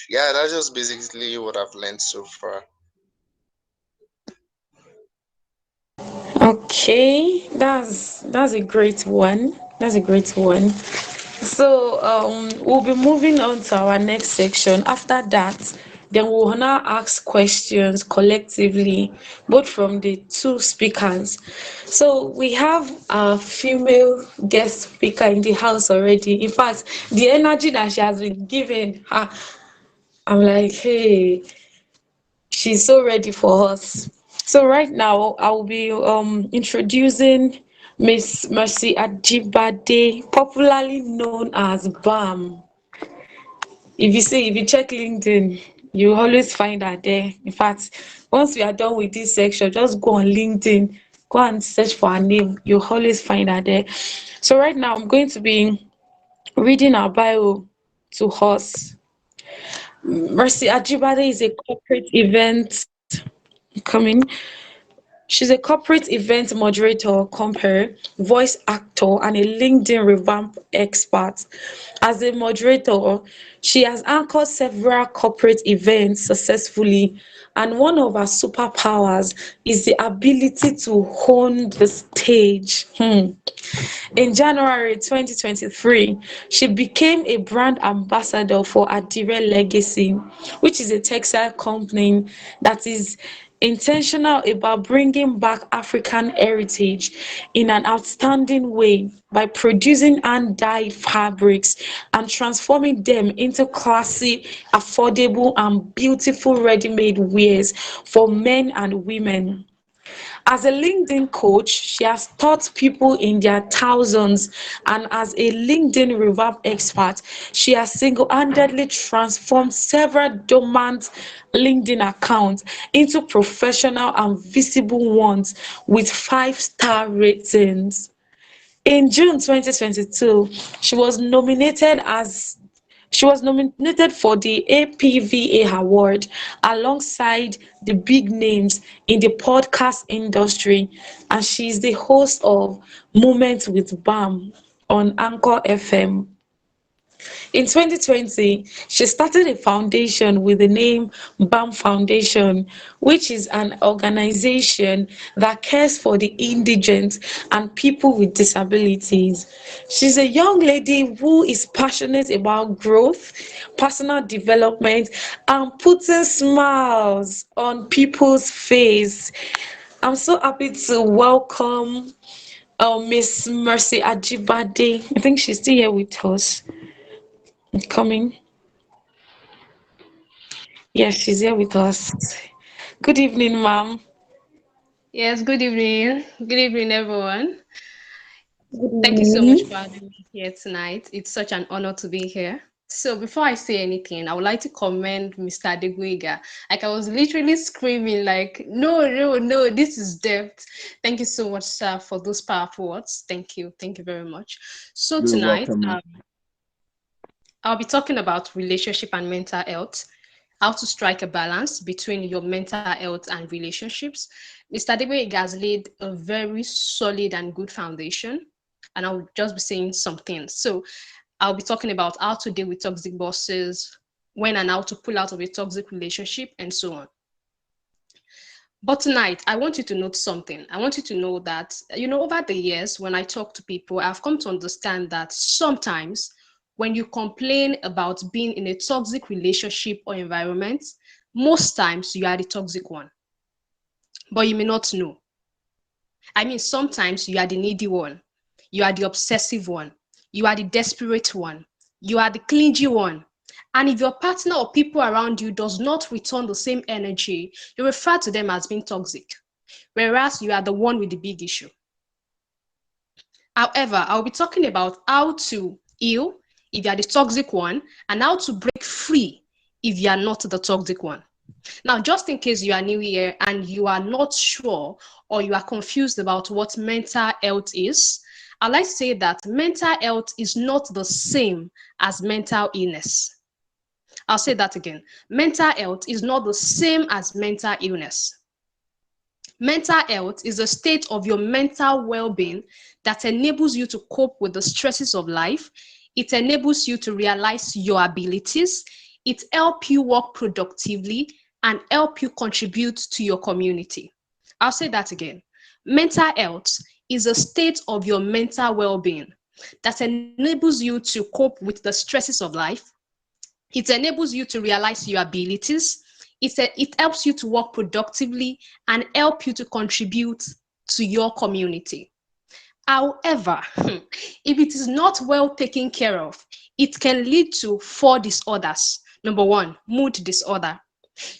yeah, that's just basically what I've learned so far. Okay, that's a great one. That's a great one. So we'll be moving on to our next section. After that, then we'll now ask questions collectively, both from the two speakers. So we have a female guest speaker in the house already. In fact, the energy that she has been given, I'm like, hey, she's so ready for us. So right now, I will be introducing Miss Mercy Ajibade, popularly known as BAM. If you check LinkedIn, you always find her there. In fact, once we are done with this section, just go on LinkedIn, go and search for her name. You always find her there. So right now, I'm going to be reading her bio to us. Mercy Ajibade is a corporate event coming. She's a corporate event moderator, compere, voice actor, and a LinkedIn revamp expert. As a moderator, she has anchored several corporate events successfully, and one of her superpowers is the ability to hone the stage. In January 2023, she became a brand ambassador for Adire Legacy, which is a textile company that is intentional about bringing back African heritage in an outstanding way by producing hand-dyed fabrics and transforming them into classy, affordable, and beautiful ready-made wears for men and women. As a LinkedIn coach, she has taught people in their thousands, and as a LinkedIn revamp expert, she has single handedly transformed several dormant LinkedIn accounts into professional and visible ones with 5-star ratings. In June 2022, she was nominated as she was nominated for the APVA award alongside the big names in the podcast industry, and she is the host of Moments with Bam on Anchor FM. In 2020, she started a foundation with the name BAM Foundation, which is an organization that cares for the indigent and people with disabilities. She's a young lady who is passionate about growth, personal development, and putting smiles on people's face. I'm so happy to welcome Miss Mercy Ajibade. I think she's still here with us. Coming. Yes, she's here with us. Good evening, ma'am. Yes, good evening. Good evening, everyone. Good Thank you so much evening. for having me here tonight. It's such an honor to be here. So, before I say anything, I would like to commend Mr. Adeguiga. Like, I was literally screaming, like, no, no, no, this is depth. Thank you so much, sir, for those powerful words. Thank you. Thank you very much. So, You're tonight, welcome, man. I'll be talking about relationship and mental health, how to strike a balance between your mental health and relationships. Mr. Debe has laid a very solid and good foundation, and I'll just be saying some things. So, I'll be talking about how to deal with toxic bosses, when and how to pull out of a toxic relationship, and so on. But tonight, I want you to note something. I want you to know that, over the years, when I talk to people, I've come to understand that sometimes when you complain about being in a toxic relationship or environment, most times you are the toxic one, but you may not know. I mean, sometimes you are the needy one, you are the obsessive one, you are the desperate one, you are the clingy one. And if your partner or people around you does not return the same energy, you refer to them as being toxic, whereas you are the one with the big issue. However, I'll be talking about how to heal if you are the toxic one and how to break free if you are not the toxic one. Now, just in case you are new here and you are not sure or you are confused about what mental health is, I'd like to say that mental health is not the same as mental illness. I'll say that again. Mental health is not the same as mental illness. Mental health is a state of your mental well-being that enables you to cope with the stresses of life. It enables you to realize your abilities. It helps you work productively and help you contribute to your community. I'll say that again. Mental health is a state of your mental well-being that enables you to cope with the stresses of life. It enables you to realize your abilities. It helps you to work productively and help you to contribute to your community. However, if it is not well taken care of, it can lead to four disorders. Number one, mood disorder.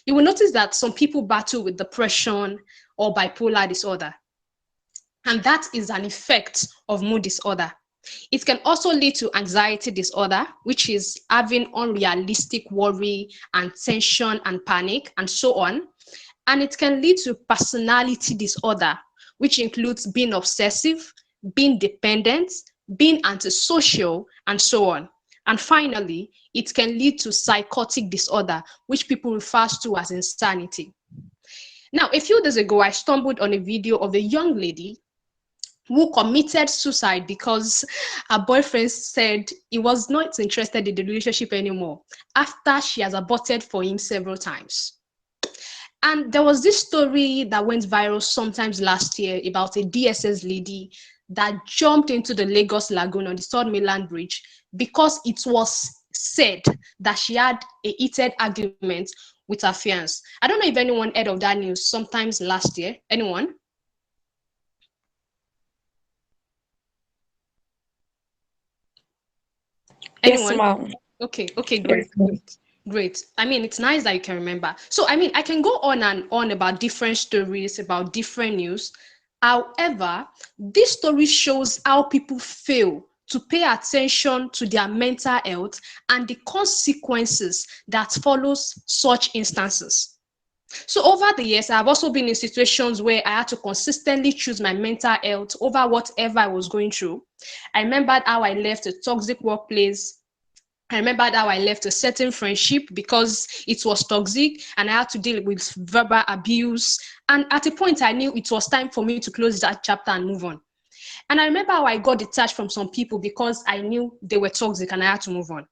You will notice that some people battle with depression or bipolar disorder, and that is an effect of mood disorder. It can also lead to anxiety disorder, which is having unrealistic worry and tension and panic and so on. And it can lead to personality disorder, which includes being obsessive, being dependent, being antisocial, and so on. And finally, it can lead to psychotic disorder, which people refer to as insanity. Now, a few days ago, I stumbled on a video of a young lady who committed suicide because her boyfriend said he was not interested in the relationship anymore after she has aborted for him several times. And there was this story that went viral sometimes last year about a DSS lady that jumped into the Lagos Lagoon on the Third Mainland Bridge because it was said that she had a heated argument with her fiance. I don't know if anyone heard of that news sometimes last year. Anyone? Yes, Anyone? ma'am. Okay, Yes, great, ma'am. great, great. I mean, it's nice that you can remember. So, I mean, I can go on and on about different stories, about different news. However, this story shows how people fail to pay attention to their mental health and the consequences that follows such instances. So over the years, I've also been in situations where I had to consistently choose my mental health over whatever I was going through. I remembered how I left a toxic workplace. I remembered how I left a certain friendship because it was toxic and I had to deal with verbal abuse. And at a point, I knew it was time for me to close that chapter and move on. And I remember how I got detached from some people because I knew they were toxic and I had to move on.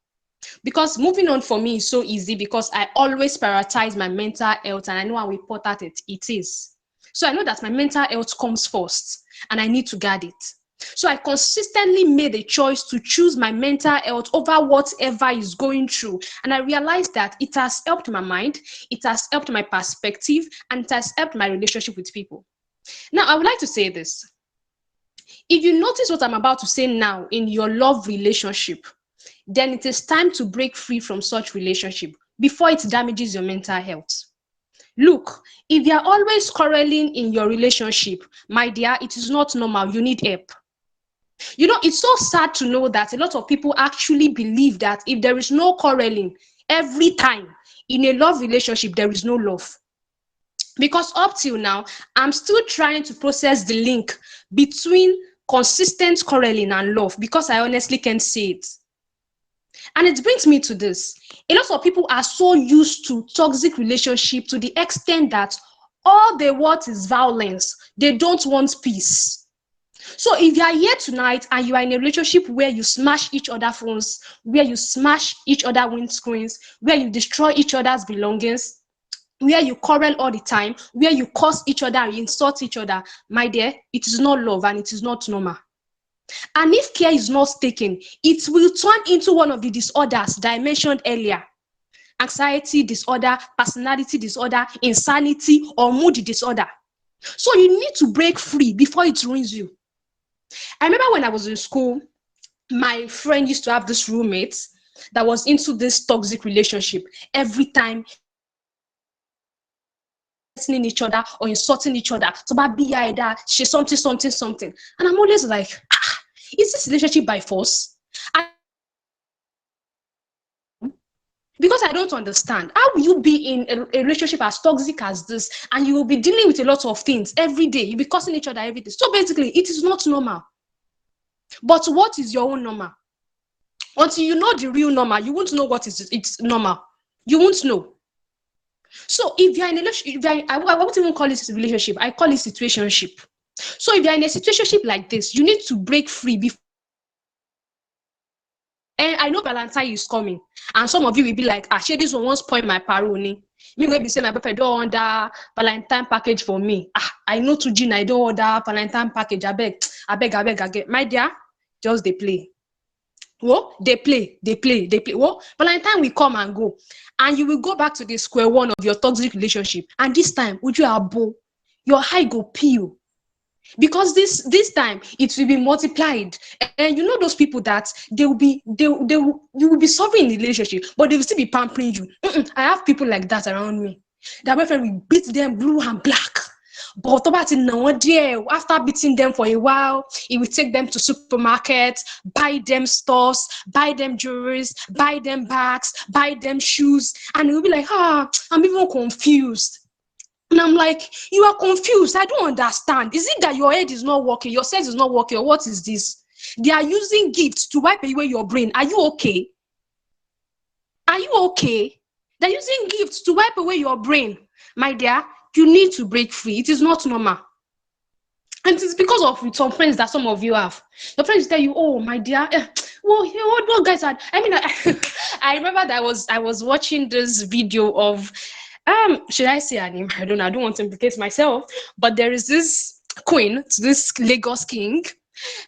Because moving on for me is so easy because I always prioritize my mental health and I know how important it is. So I know that my mental health comes first and I need to guard it. So I consistently made a choice to choose my mental health over whatever is going through. And I realized that it has helped my mind, it has helped my perspective, and it has helped my relationship with people. Now, I would like to say this. If you notice what I'm about to say now in your love relationship, then it is time to break free from such relationship before it damages your mental health. Look, if you're always quarreling in your relationship, my dear, it is not normal. You need help. You know, it's so sad to know that a lot of people actually believe that if there is no quarreling every time in a love relationship, there is no love. Because up till now, I'm still trying to process the link between consistent quarreling and love because I honestly can't see it. And it brings me to this. A lot of people are so used to toxic relationship to the extent that all they want is violence. They don't want peace. So if you are here tonight and you are in a relationship where you smash each other's phones, where you smash each other's windscreens, where you destroy each other's belongings, where you quarrel all the time, where you curse each other and insult each other, my dear, it is not love and it is not normal. And if care is not taken, it will turn into one of the disorders that I mentioned earlier. Anxiety disorder, personality disorder, insanity, or mood disorder. So you need to break free before it ruins you. I remember when I was in school, my friend used to have this roommate that was into this toxic relationship. Every time threatening each other or insulting each other, so bad be that she's something. And I'm always like, is this relationship by force? And because I don't understand, how will you be in a relationship as toxic as this and you will be dealing with a lot of things every day? You'll be cursing each other every day. So basically, it is not normal. But what is your own normal? Until you know the real normal, you won't know what is it's normal. You won't know. So if you're in a relationship, I won't even call it a relationship. I call it situationship. So if you're in a situationship like this, you need to break free before. And I know Valentine is coming, and some of you will be like, shey this one won't spoil my paroni. Me wey be say my boyfriend don order Valentine package for me. I know to Gina, I don't order Valentine package. Abeg. My dear, just dey play. Whoa, they play. Whoa, Valentine will come and go. And you will go back to the square one of your toxic relationship. And this time, would you abo? Your eye go peel. Because this time it will be multiplied, and you know those people that you will be suffering in the relationship, but they will still be pampering you. I have people like that around me. Their boyfriend will beat them blue and black, but after beating them for a while, he will take them to supermarket, buy them stores, buy them jewelries, buy them bags, buy them shoes, and he will be like, I'm even confused. And I'm like, you are confused. I don't understand. Is it that your head is not working, your sense is not working, or what is this? They are using gifts to wipe away your brain. Are you okay? Are you okay? They're using gifts to wipe away your brain. My dear, you need to break free. It is not normal. And it's because of some friends that some of you have. Your friends tell you, oh, my dear, what guys are, I remember that I was watching this video of, should I say her name? I don't know. I don't want to implicate myself, but there is this queen, this Lagos king.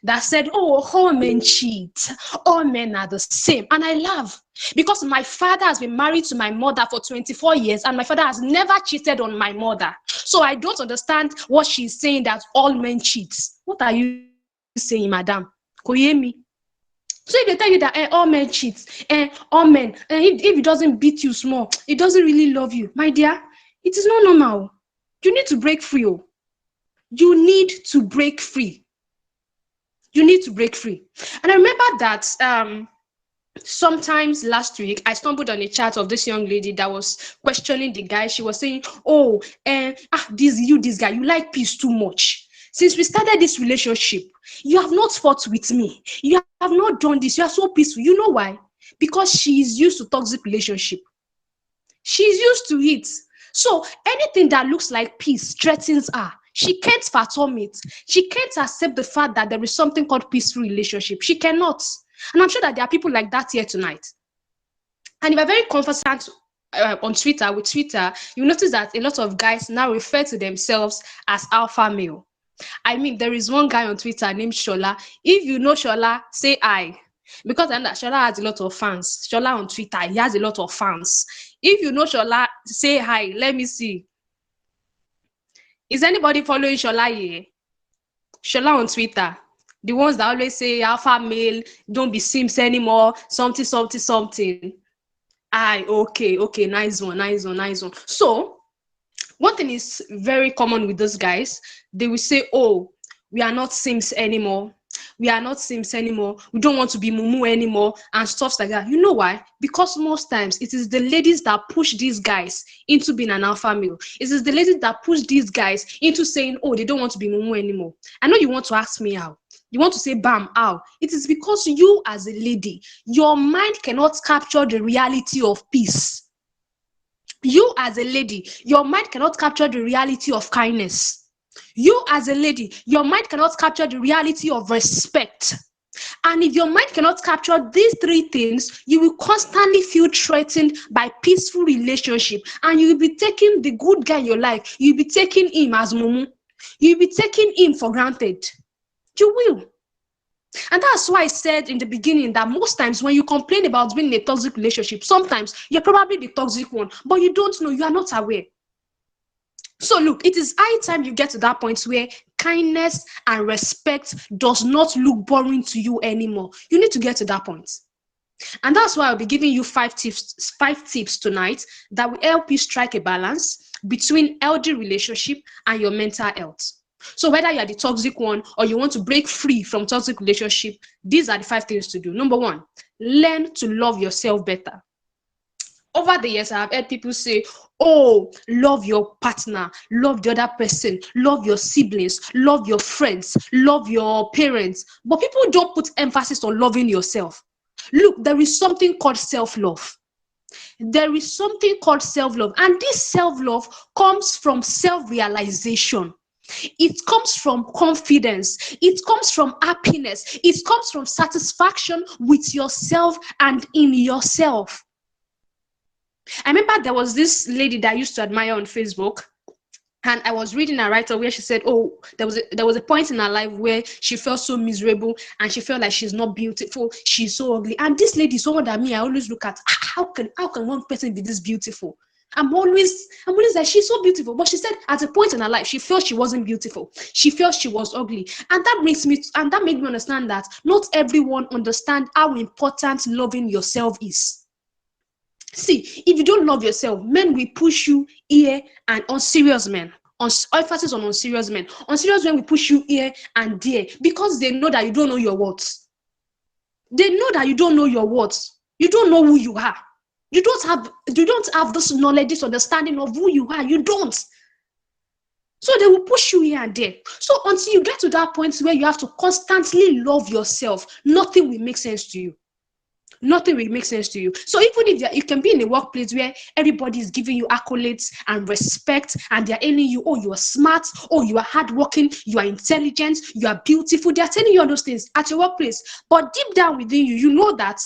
that said, oh, all men cheat, all men are the same. And I laugh because my father has been married to my mother for 24 years and my father has never cheated on my mother. So I don't understand what she's saying that all men cheat. What are you saying, madam? Could you hear me? So if they tell you that all men cheat, all men, if he doesn't beat you small, he doesn't really love you, my dear, it is not normal. You need to break free. Oh. You need to break free. You need to break free. And I remember that sometimes last week I stumbled on a chat of this young lady that was questioning the guy. She was saying, oh, this guy, you like peace too much. Since we started this relationship, you have not fought with me. You have not done this. You are so peaceful. You know why? Because she is used to toxic relationship. She's used to it. So anything that looks like peace threatens her. She can't fathom it. She can't accept the fact that there is something called peaceful relationship. She cannot. And I'm sure that there are people like that here tonight. And if you're very conversant on Twitter, with Twitter, you notice that a lot of guys now refer to themselves as alpha male. I mean, there is one guy on Twitter named Shola. If you know Shola, say I. Because I know that Shola has a lot of fans. Shola on Twitter, he has a lot of fans. If you know Shola, say hi. Let me see. Is anybody following Shola here? Shola on Twitter. The ones that always say alpha male, don't be Sims anymore, something, something, something. Okay, nice one. So, one thing is very common with those guys. They will say, oh, we are not Sims anymore. We are not Sims anymore. We don't want to be Mumu anymore and stuff like that. You know why? Because most times it is the ladies that push these guys into being an alpha male. It is the ladies that push these guys into saying, oh, they don't want to be Mumu anymore. I know you want to ask me how. You want to say, bam, how? It is because you as a lady, your mind cannot capture the reality of peace. You as a lady, your mind cannot capture the reality of kindness. You as a lady, your mind cannot capture the reality of respect. And if your mind cannot capture these three things, you will constantly feel threatened by peaceful relationship. And you will be taking the good guy in your life, you'll be taking him as mumu. You'll be taking him for granted. You will. And that's why I said in the beginning that most times when you complain about being in a toxic relationship, sometimes you're probably the toxic one, but you don't know, you are not aware. So look, it is high time you get to that point where kindness and respect does not look boring to you anymore. You need to get to that point. And that's why I'll be giving you five tips tonight that will help you strike a balance between healthy relationship and your mental health. So whether you're the toxic one or you want to break free from toxic relationship, these are the 5 things to do. Number 1, learn to love yourself better. Over the years, I have heard people say, oh, love your partner, love the other person, love your siblings, love your friends, love your parents. But people don't put emphasis on loving yourself. Look, there is something called self-love. There is something called self-love. And this self-love comes from self-realization. It comes from confidence. It comes from happiness. It comes from satisfaction with yourself and in yourself. I remember there was this lady that I used to admire on Facebook. And I was reading a writer where she said, oh, there was a point in her life where she felt so miserable and she felt like she's not beautiful, she's so ugly. And this lady is someone that me, I always look at, how can one person be this beautiful? I'm always like, she's so beautiful. But she said at a point in her life, she felt she wasn't beautiful. She felt she was ugly. And that made me understand that not everyone understands how important loving yourself is. See, if you don't love yourself, men will push you here and on serious men. On emphasis on unserious men. Unserious men will push you here and there because they know that you don't know your worth. They know that you don't know your worth. You don't know who you are. You don't have this knowledge, this understanding of who you are. You don't. So they will push you here and there. So until you get to that point where you have to constantly love yourself, nothing will make sense to you. Nothing will make sense to you. So even if you can be in a workplace where everybody is giving you accolades and respect and they're telling you, oh, you are smart, oh, you are hardworking, you are intelligent, you are beautiful. They're telling you all those things at your workplace. But deep down within you, you know that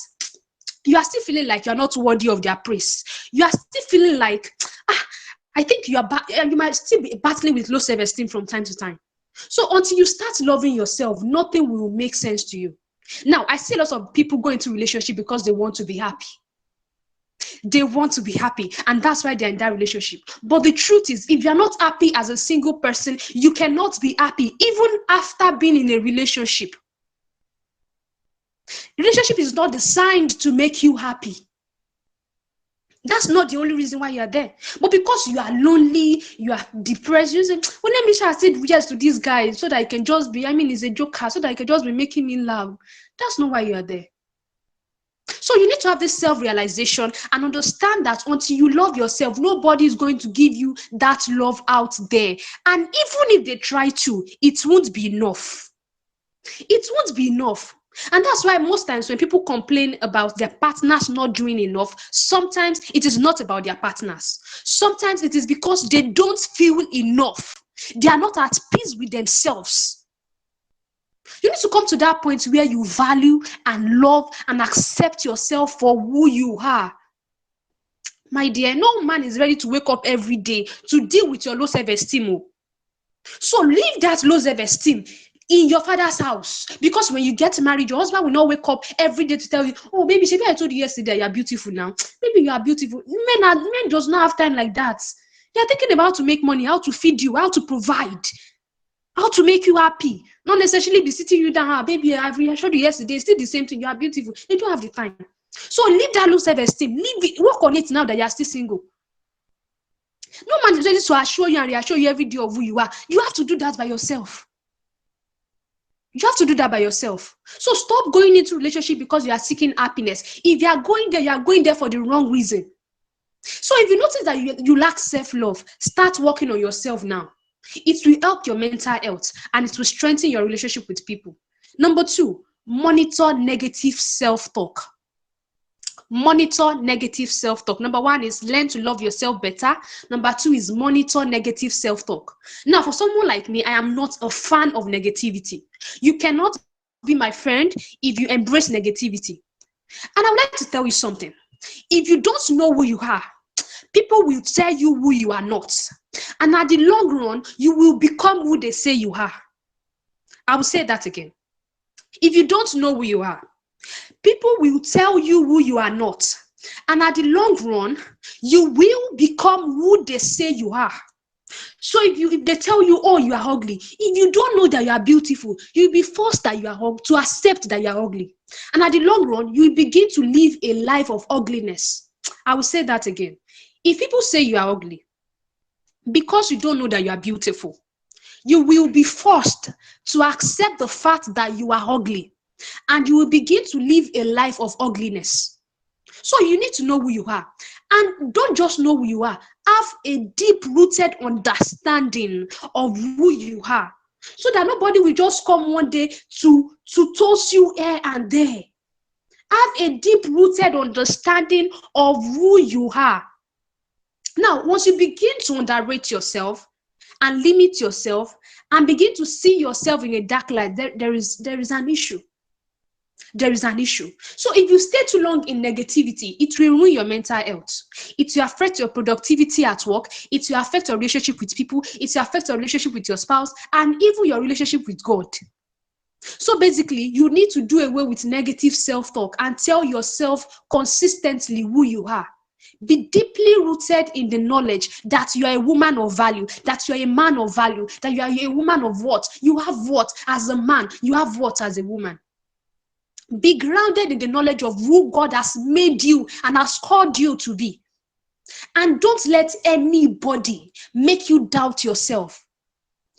you are still feeling like you're not worthy of their praise. You are still feeling like, I think you might still be battling with low self-esteem from time to time. So until you start loving yourself, nothing will make sense to you. Now, I see lots of people go into relationship because they want to be happy. They want to be happy, and that's why they're in that relationship. But the truth is, if you're not happy as a single person, you cannot be happy even after being in a relationship. Relationship is not designed to make you happy. That's not the only reason why you are there. But because you are lonely, you are depressed, you say, well, let me try to say yes to this guy so that I can just be, he's a joker, so that I can just be making me laugh. That's not why you are there. So you need to have this self-realization and understand that until you love yourself, nobody is going to give you that love out there. And even if they try to, it won't be enough. It won't be enough. And that's why most times when people complain about their partners not doing enough, sometimes it is not about their partners. Sometimes it is because they don't feel enough. They are not at peace with themselves. You need to come to that point where you value and love and accept yourself for who you are. My dear, no man is ready to wake up every day to deal with your low self-esteem. So leave that low self-esteem in your father's house, because when you get married, your husband will not wake up every day to tell you, oh baby, maybe I told you yesterday you are beautiful now. Maybe you are beautiful. Men does not have time like that. They are thinking about how to make money, how to feed you, how to provide, how to make you happy. Not necessarily be sitting you down, baby, I showed you yesterday, it's still the same thing, you are beautiful. They don't have the time. So leave that low self-esteem, leave it, work on it now that you are still single. No man is ready to assure you and reassure you every day of who you are. You have to do that by yourself. You have to do that by yourself. So stop going into relationship because you are seeking happiness. If you are going there for the wrong reason. So if you notice that you lack self-love, start working on yourself now. It will help your mental health and it will strengthen your relationship with people. Number 2, monitor negative self-talk. Monitor negative self-talk. Number 1 is learn to love yourself better. Number 2 is monitor negative self-talk. Now, for someone like me, I am not a fan of negativity. You cannot be my friend if you embrace negativity. And I would like to tell you something. If you don't know who you are, people will tell you who you are not. And at the long run, you will become who they say you are. I will say that again. If you don't know who you are, people will tell you who you are not. And at the long run, you will become who they say you are. So if they tell you, oh, you are ugly, if you don't know that you are beautiful, you'll be forced that you are ugly, to accept that you are ugly. And at the long run, you begin to live a life of ugliness. I will say that again. If people say you are ugly, because you don't know that you are beautiful, you will be forced to accept the fact that you are ugly. And you will begin to live a life of ugliness. So you need to know who you are. And don't just know who you are. Have a deep-rooted understanding of who you are. So that nobody will just come one day to toss you here and there. Have a deep-rooted understanding of who you are. Now, once you begin to underrate yourself and limit yourself and begin to see yourself in a dark light, there is an issue. There is an issue. So if you stay too long in negativity, it will ruin your mental health. It will affect your productivity at work. It will affect your relationship with people. It will affect your relationship with your spouse and even your relationship with God. So basically, you need to do away with negative self-talk and tell yourself consistently who you are. Be deeply rooted in the knowledge that you are a woman of value, that you are a man of value, that you are a woman of what? You have what as a man, you have what as a woman. Be grounded in the knowledge of who God has made you and has called you to be. And don't let anybody make you doubt yourself.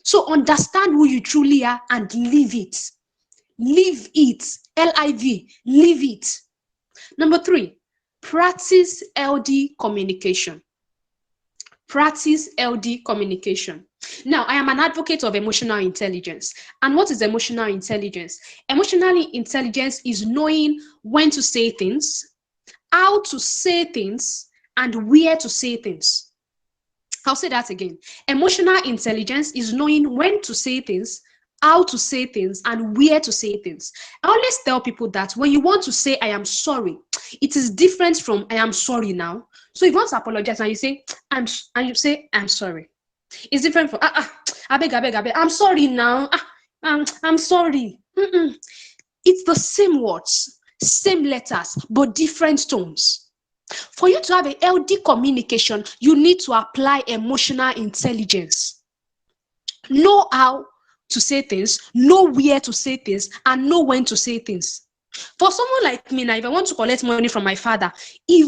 So understand who you truly are and live it. Live it. L-I-V. Live it. Number 3, practice healthy communication. Practice healthy communication. Now, I am an advocate of emotional intelligence. And what is emotional intelligence? Emotional intelligence is knowing when to say things, how to say things, and where to say things. I'll say that again. Emotional intelligence is knowing when to say things, how to say things, and where to say things. I always tell people that when you want to say, I am sorry, it is different from I am sorry now. So if you want to apologize and you say, I'm sorry. It's different from, I I beg, I'm sorry now. I'm sorry. It's the same words, same letters, but different tones. For you to have a healthy communication, you need to apply emotional intelligence. Know how to say things, know where to say things, and know when to say things. For someone like me now, if I want to collect money from my father,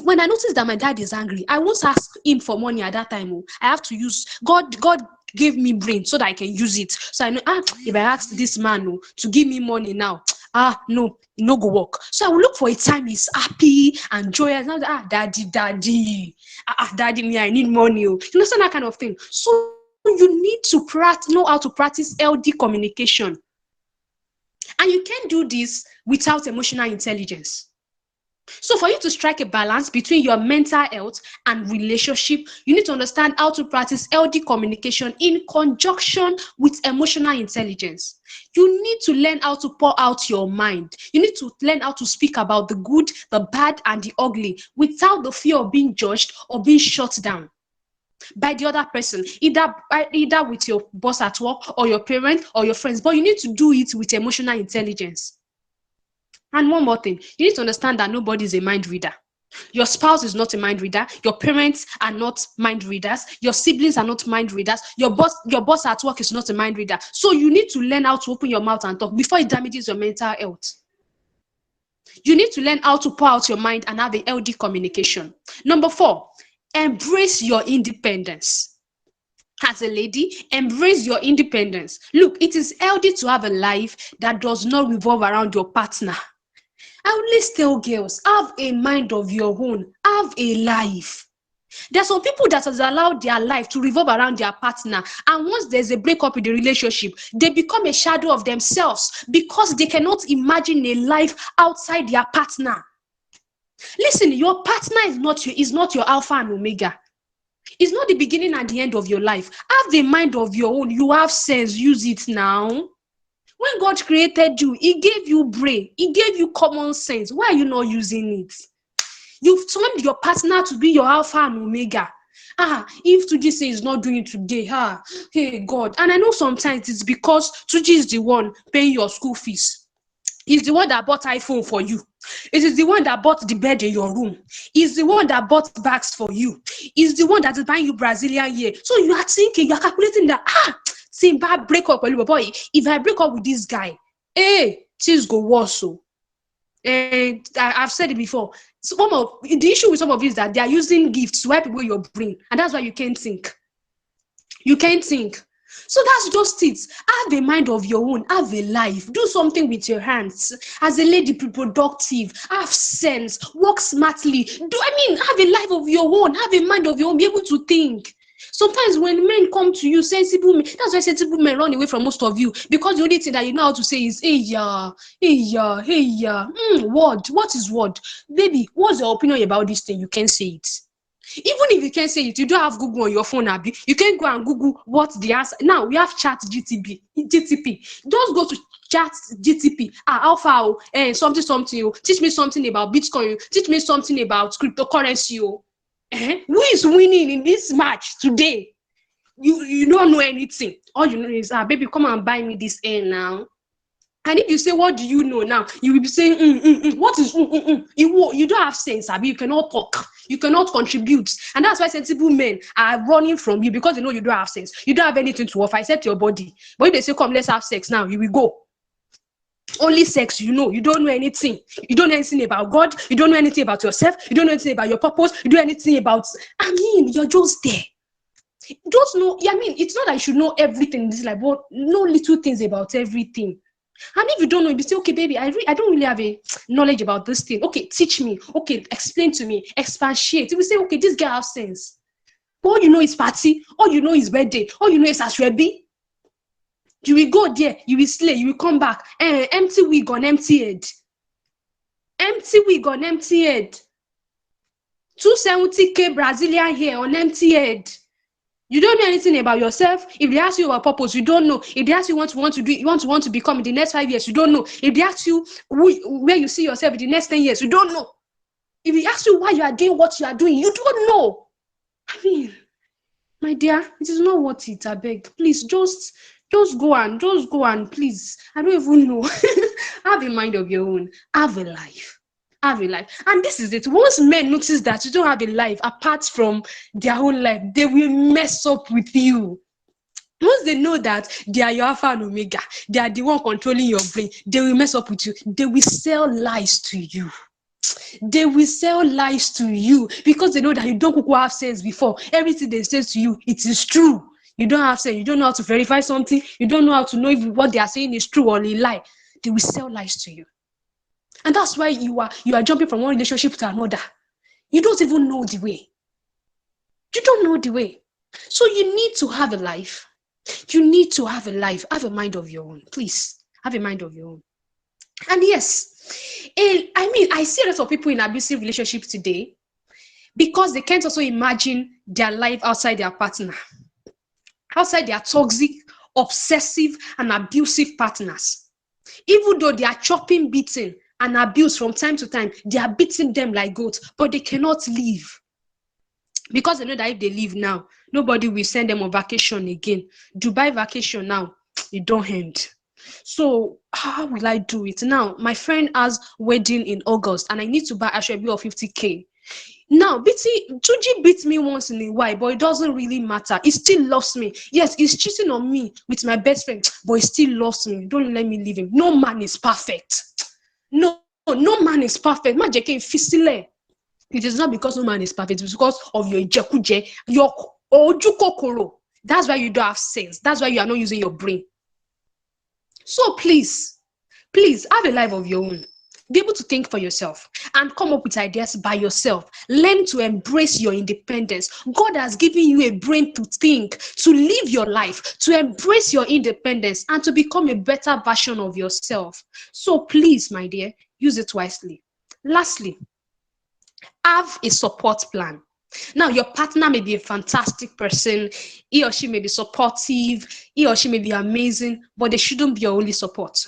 when I notice that my dad is angry, I won't ask him for money at that time. I have to use God gave me brain so that I can use it. So I know, if I ask this man to give me money now, no go work. So I will look for a time he's happy and joyous. Daddy, daddy, me, I need money. You understand that kind of thing. So you need to know how to practice healthy communication. And you can't do this without emotional intelligence. So for you to strike a balance between your mental health and relationship, you need to understand how to practice healthy communication in conjunction with emotional intelligence. You need to learn how to pour out your mind. You need to learn how to speak about the good, the bad, and the ugly without the fear of being judged or being shut down by the other person, either with your boss at work or your parent or your friends. But you need to do it with emotional intelligence. And one more thing, you need to understand that nobody is a mind reader. Your spouse is not a mind reader. Your parents are not mind readers. Your siblings are not mind readers. Your boss at work is not a mind reader. So you need to learn how to open your mouth and talk before it damages your mental health. You need to learn how to pour out your mind and have a healthy communication. Number 4, embrace your independence. As a lady, embrace your independence. Look, it is healthy to have a life that does not revolve around your partner. I always tell girls, have a mind of your own, have a life. There are some people that has allowed their life to revolve around their partner, and once there's a breakup in the relationship, they become a shadow of themselves because they cannot imagine a life outside their partner. Listen, your partner is not your alpha and omega. It's not the beginning and the end of your life. Have the mind of your own. You have sense, use it now. When God created you, He gave you brain. He gave you common sense. Why are you not using it? You've turned your partner to be your alpha and omega. If Tuji says he's not doing it today, hey God. And I know sometimes it's because Tuji is the one paying your school fees. He's the one that bought iPhone for you. It is the one that bought the bed in your room. He's the one that bought bags for you. He's the one that is buying you Brazilian hair. So you are thinking, you are calculating that, see, bad break up, boy. If I break up with this guy, things go worse. So, and I've said it before. Some of the issue with some of you is that they are using gifts to wipe away your brain, and that's why you can't think. You can't think. So that's just it. Have a mind of your own. Have a life. Do something with your hands. As a lady, be productive. Have sense. Work smartly. Have a life of your own. Have a mind of your own. Be able to think. Sometimes when men come to you, sensible men, that's why sensible men run away from most of you, because the only thing that you know how to say is, hey, yeah. What is word? Baby, what's your opinion about this thing? You can't say it. Even if you can't say it, you don't have Google on your phone, Abby. You can go and Google what's the answer. Now we have GTP. Just go to chat GTP. Alpha, something. Teach me something about Bitcoin. Teach me something about cryptocurrency. Who is winning in this match today? You don't know anything. All you know is, baby, come and buy me this air now. And if you say, what do you know now? You will be saying, what is You don't have sense, Abi. You cannot talk. You cannot contribute. And that's why sensible men are running from you, because they know you don't have sense. You don't have anything to offer except your body. But if they say, come, let's have sex now, you will go. Only sex, you don't know anything. You don't know anything about God. You don't know anything about yourself. You don't know anything about your purpose. You don't know anything about, you're just there. Just know, it's not that you should know everything in this life, but know little things about everything. And if you don't know, you say, okay, baby, I don't really have a knowledge about this thing. Okay, teach me. Okay, explain to me. Expatiate. You will say, okay, this guy has sense. But all you know is party. All you know is birthday. All you know is Ashwebi. You will go there. You will slay. You will come back. Empty wig on empty head. Empty wig on empty head. 270K Brazilian hair on empty head. You don't know anything about yourself. If they ask you about purpose, you don't know. If they ask you what you want to do, you want to become in the next 5 years, you don't know. If they ask you where you see yourself in the next 10 years, you don't know. If they ask you why you are doing what you are doing, you don't know. My dear, it is not worth it. I beg, please, just go and please. I don't even know. Have a mind of your own. Have a life. Have a life. And this is it. Once men notice that you don't have a life apart from their own life, they will mess up with you. Once they know that they are your alpha and omega, they are the one controlling your brain, they will mess up with you. They will sell lies to you. They will sell lies to you because they know that you don't have sense before. Everything they say to you, it is true. You don't have sense. You don't know how to verify something. You don't know how to know if what they are saying is true or a lie. They will sell lies to you. And that's why you are jumping from one relationship to another. You don't even know the way. You don't know the way. So you need to have a life. You need to have a life. Have a mind of your own. Please. Have a mind of your own. And yes, I mean, I see a lot of people in abusive relationships today because they can't also imagine their life outside their partner, outside their toxic, obsessive, and abusive partners. Even though they are chopping, beating, and abuse from time to time, they are beating them like goats, but they cannot leave because they know that if they leave now, nobody will send them on vacation again. Dubai vacation now, it don't end. So how will I do it now? My friend has wedding in August, and I need to buy a bill of 50K. Now, Tuji beats me once in a while, but it doesn't really matter. He still loves me. Yes, he's cheating on me with my best friend, but he still loves me. Don't let me leave him. No man is perfect. No man is perfect. It is not because no man is perfect. It's because of your ejekuje, your ojukokoro. That's why you don't have sense. That's why you are not using your brain. So please have a life of your own. Be able to think for yourself and come up with ideas by yourself. Learn to embrace your independence. God has given you a brain to think, to live your life, to embrace your independence, and to become a better version of yourself. So please, my dear, use it wisely. Lastly, have a support plan. Now, your partner may be a fantastic person, he or she may be supportive, he or she may be amazing, but they shouldn't be your only support.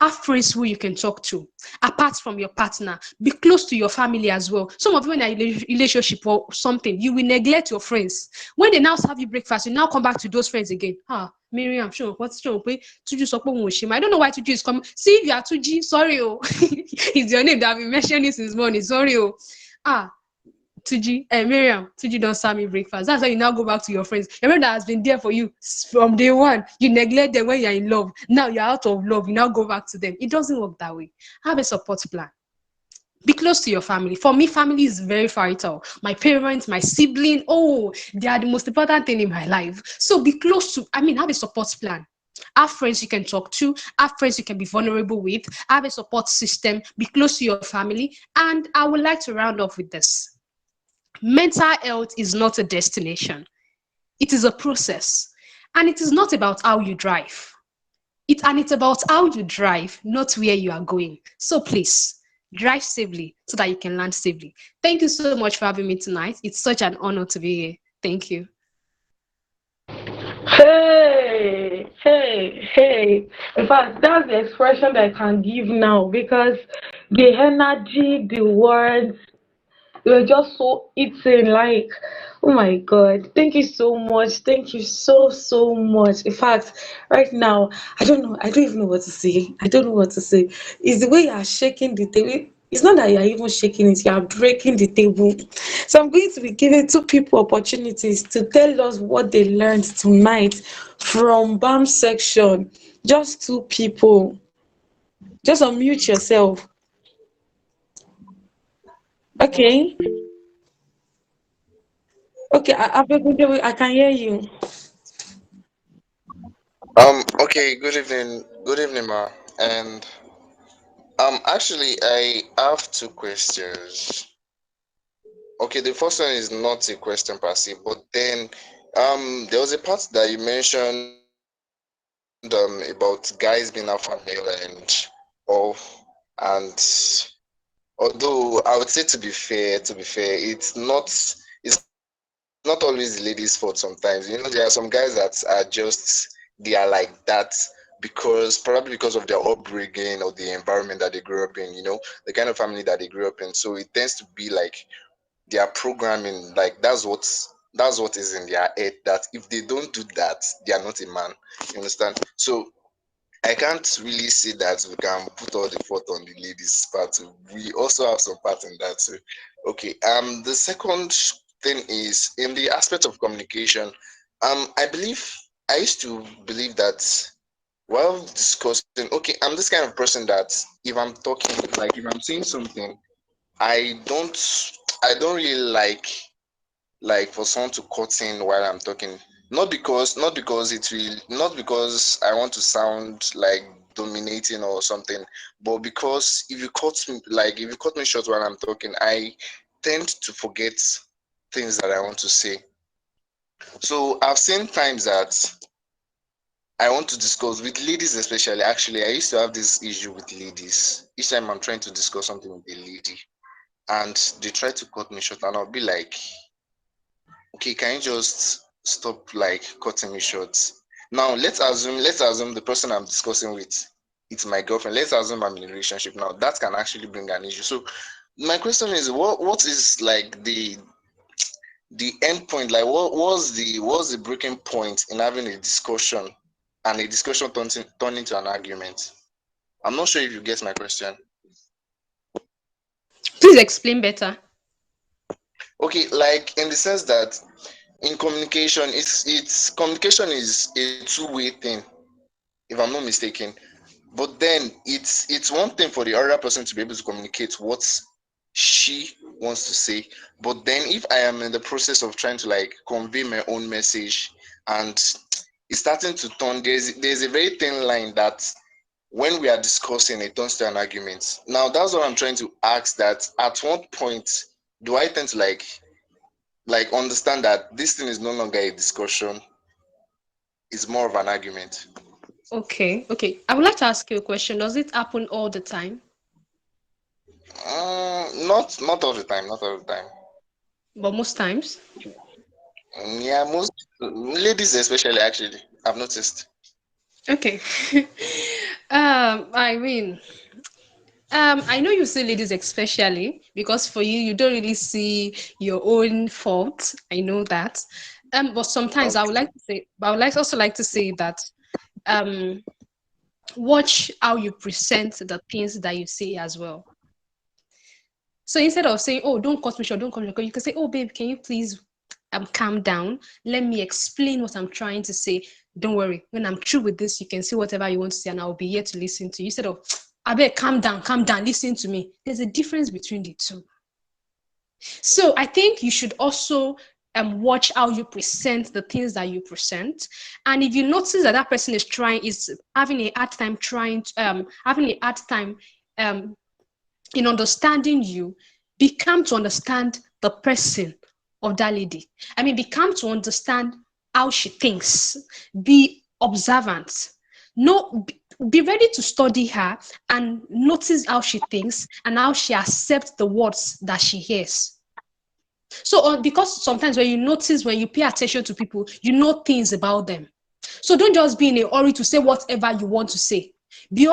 Have friends who you can talk to apart from your partner. Be close to your family as well. Some of you in a relationship or something, you will neglect your friends. When they now serve you breakfast, you now come back to those friends again. Miriam, sure, what's sure? Tuju Sokpo. I don't know why Tuju is coming. See, if you are Tuji, sorry, oh, it's your name that I've been mentioning since morning. Sorry, oh. Tuji, Miriam, Tuji don't serve me breakfast. That's why you now go back to your friends. Your friend that has been there for you from day one. You neglect them when you're in love. Now you're out of love. You now go back to them. It doesn't work that way. Have a support plan. Be close to your family. For me, family is very vital. My parents, my sibling, they are the most important thing in my life. So be close to, have a support plan. Have friends you can talk to, have friends you can be vulnerable with, have a support system, be close to your family. And I would like to round off with this. Mental health is not a destination. It is a process. And it is not about how you drive. It's about how you drive, not where you are going. So please, drive safely so that you can land safely. Thank you so much for having me tonight. It's such an honor to be here. Thank you. Hey. In fact, that's the expression that I can give now because the energy, the words, they were just so eating. Like, oh my God. Thank you so much. Thank you so much. In fact, right now, I don't know. I don't even know what to say. I don't know what to say. It's the way you are shaking the table. It's not that you're even shaking it, you are breaking the table. So I'm going to be giving two people opportunities to tell us what they learned tonight from BAM section. Just two people. Just unmute yourself. Okay. Okay, I can hear you. Okay, good evening, ma. And actually, I have two questions. Okay, the first one is not a question per se, but then there was a part that you mentioned about guys being alpha male and all, and although I would say to be fair, it's not always the ladies' fault sometimes. You know, there are some guys that are just they are like that because of their upbringing or the environment that they grew up in, the kind of family that they grew up in. So it tends to be like their programming, like that's what That's what is in their head, that if they don't do that, they are not a man. You understand? So I can't really say that we can put all the fault on the ladies' part. We also have some part in that too. Okay. The second thing is in the aspect of communication. I used to believe that while discussing, okay, I'm this kind of person that if I'm talking, like if I'm saying something, I don't I don't really like for someone to cut in while I'm talking. Not because I want to sound like dominating or something, but because if you cut me short while I'm talking, I tend to forget things that I want to say. So I've seen times that I want to discuss with ladies, especially. Actually, I used to have this issue with ladies. Each time I'm trying to discuss something with a lady, and they try to cut me short, and I'll be like, okay, can you just stop like cutting me short? Now let's assume the person I'm discussing with, it's my girlfriend. Let's assume I'm in a relationship now. That can actually bring an issue. So my question is, what is like the end point? Like what's the breaking point in having a discussion, and a discussion turn into an argument? I'm not sure if you get my question. Please explain better. Okay, like in the sense that in communication, communication is a two-way thing, if I'm not mistaken. But then it's one thing for the other person to be able to communicate what she wants to say. But then if I am in the process of trying to like convey my own message, and it's starting to turn, there's a very thin line that when we are discussing, it turns to an argument. Now that's what I'm trying to ask, that at what point do I tend to like understand that this thing is no longer a discussion, it's more of an argument? Okay, okay. I would like to ask you a question. Does it happen all the time? Not all the time, not all the time. But most times? Yeah, most ladies especially, actually, I've noticed. Okay. I mean, I know you say ladies especially because for you, you don't really see your own fault. I know that. But sometimes I would Okay. like to say, but I would also like to say that um, watch how you present the things that you say as well. So instead of saying, "Oh, don't cut me short, don't cut me short," you can say, "Oh, babe, can you please calm down? Let me explain what I'm trying to say. Don't worry. When I'm through with this, you can say whatever you want to say, and I'll be here to listen to you." Instead of, "I beg, calm down, listen to me." There's a difference between the two. So I think you should also watch how you present the things that you present, and if you notice that that person is having a hard time having a hard time um in understanding you, become to understand the person of that lady. I mean, become to understand how she thinks. Be observant. No, be ready to study her and notice how she thinks and how she accepts the words that she hears. So, because sometimes when you pay attention to people, you know things about them. So don't just be in a hurry to say whatever you want to say. Be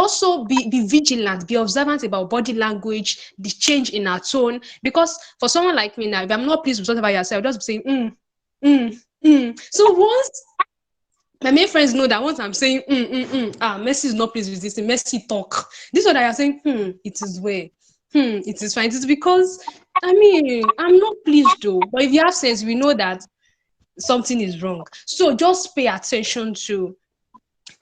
vigilant, be observant about body language, the change in our tone. Because for someone like me now, if I'm not pleased with whatever you say, I'll just be saying, So once my main friends know that once I'm saying, Messi is not pleased with this, Messi talk. This one that you're saying, it is way, it is fine. It is because, I mean, I'm not pleased though. But if you have sense, we know that something is wrong. So just pay attention to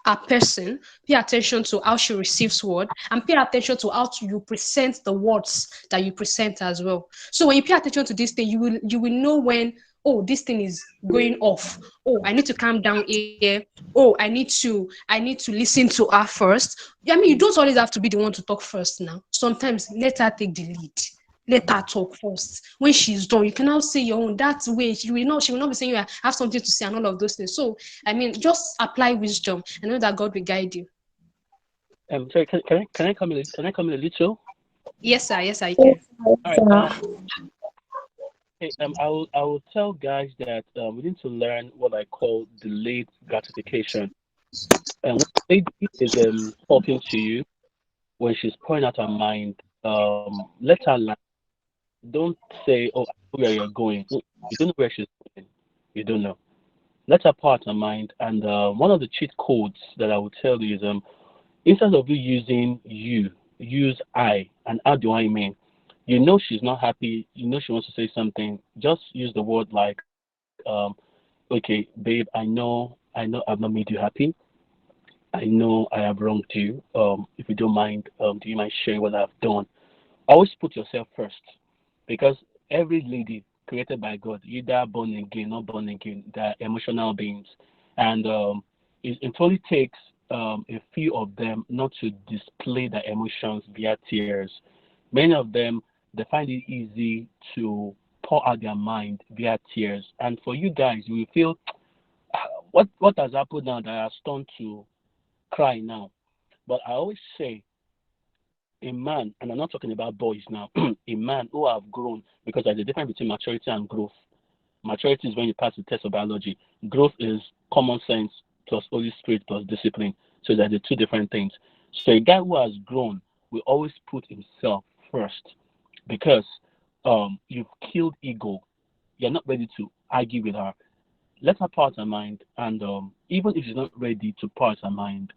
a person, pay attention to how she receives word, and pay attention to you present the words that you present as well. So when you pay attention to this thing, you will know when, oh, this thing is going off. Oh, I need to calm down here. Oh, I need to listen to her first. I mean, you don't always have to be the one to talk first now. Sometimes let her take the lead. Let her talk first. When she's done, you can now say your own. That way, she will not be saying you have something to say and all of those things. So I mean, just apply wisdom and know that God will guide you. Sorry, can I come in a little? Yes, sir. Yes, I Yes, can. All right. I will tell guys that we need to learn what I call delayed gratification. And when a lady is talking to you, when she's pouring out her mind, let her land. Don't say, "Oh, I know where you're going." You don't know where she's going. You don't know. Let her part her mind. And one of the cheat codes that I would tell you is instead of you using you, use I. And how do I mean? You know she's not happy. You know she wants to say something. Just use the word like, okay, babe, I know I've not made you happy. I know I have wronged you. If you don't mind, do you mind sharing what I've done? Always put yourself first, because every lady created by God, either born again, not born again, they're emotional beings, and it only takes a few of them not to display their emotions via tears. Many of them, they find it easy to pour out their mind via tears, and for you guys, you will feel what has happened now that has turned to cry now. But I always say a man, and I'm not talking about boys now, a man who have grown, because there's a difference between maturity and growth. Maturity is when you pass the test of biology. Growth is common sense plus Holy Spirit plus discipline. So they're the two different things. So a guy who has grown will always put himself first, because you've killed ego. You're not ready to argue with her. Let her part her mind, and even if she's not ready to part her mind,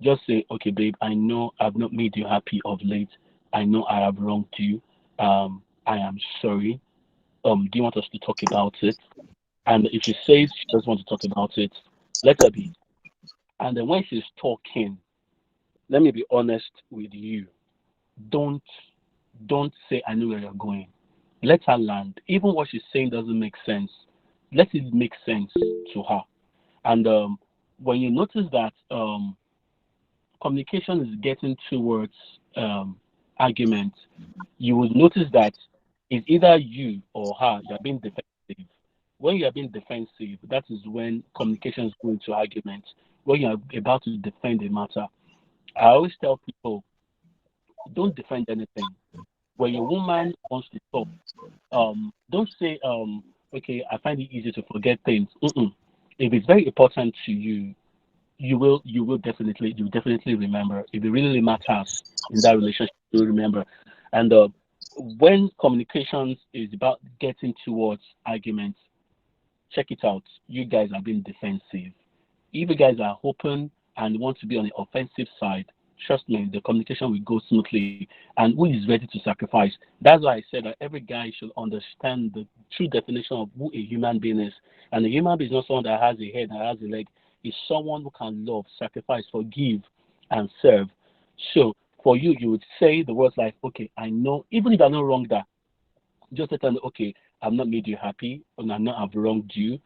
just say, okay, babe, I know I've not made you happy of late. I know I have wronged you. I am sorry. Do you want us to talk about it? And if she says she doesn't want to talk about it, let her be. And then when she's talking, let me be honest with you. Don't don't say I know where you're going. Let her land. Even what she's saying doesn't make sense. Let it make sense to her. And when you notice that communication is getting towards argument, you will notice that it's either you or her, you're being defensive. When you are being defensive, that is when communication is going to argument. When you are about to defend a matter, I always tell people, don't defend anything. When your woman wants to talk, don't say, okay, I find it easy to forget things. Mm-mm. If it's very important to you, you definitely remember. If it really matters in that relationship, you'll remember. And when communications is about getting towards arguments, check it out. You guys are being defensive. If you guys are open and want to be on the offensive side, trust me, the communication will go smoothly. And who is ready to sacrifice? That's why I said that every guy should understand the true definition of who a human being is. And a human being is not someone that has a head and has a leg. It's someone who can love, sacrifice, forgive, and serve. So for you, you would say the words like, okay, I know, even if I know wrong that, just tell them, okay, I've not made you happy, and I know I've wronged you,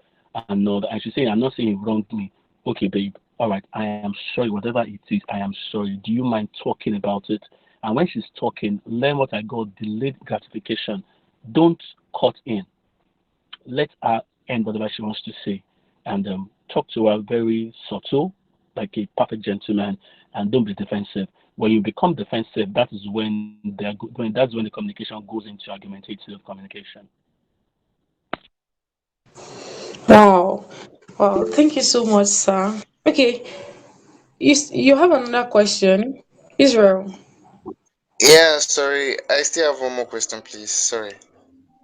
and know that I should say, I'm not saying you've wronged me. Okay, babe, all right, I am sorry, whatever it is, I am sorry. Do you mind talking about it? And when she's talking, learn what I call delayed gratification. Don't cut in. Let her end whatever she wants to say, and talk to her very subtle, like a perfect gentleman, and don't be defensive. When you become defensive, that is when that's when the communication goes into argumentative communication. Wow. Wow. Thank you so much, sir. Okay. You have another question, Israel. Yeah, sorry. I still have one more question, please. Sorry.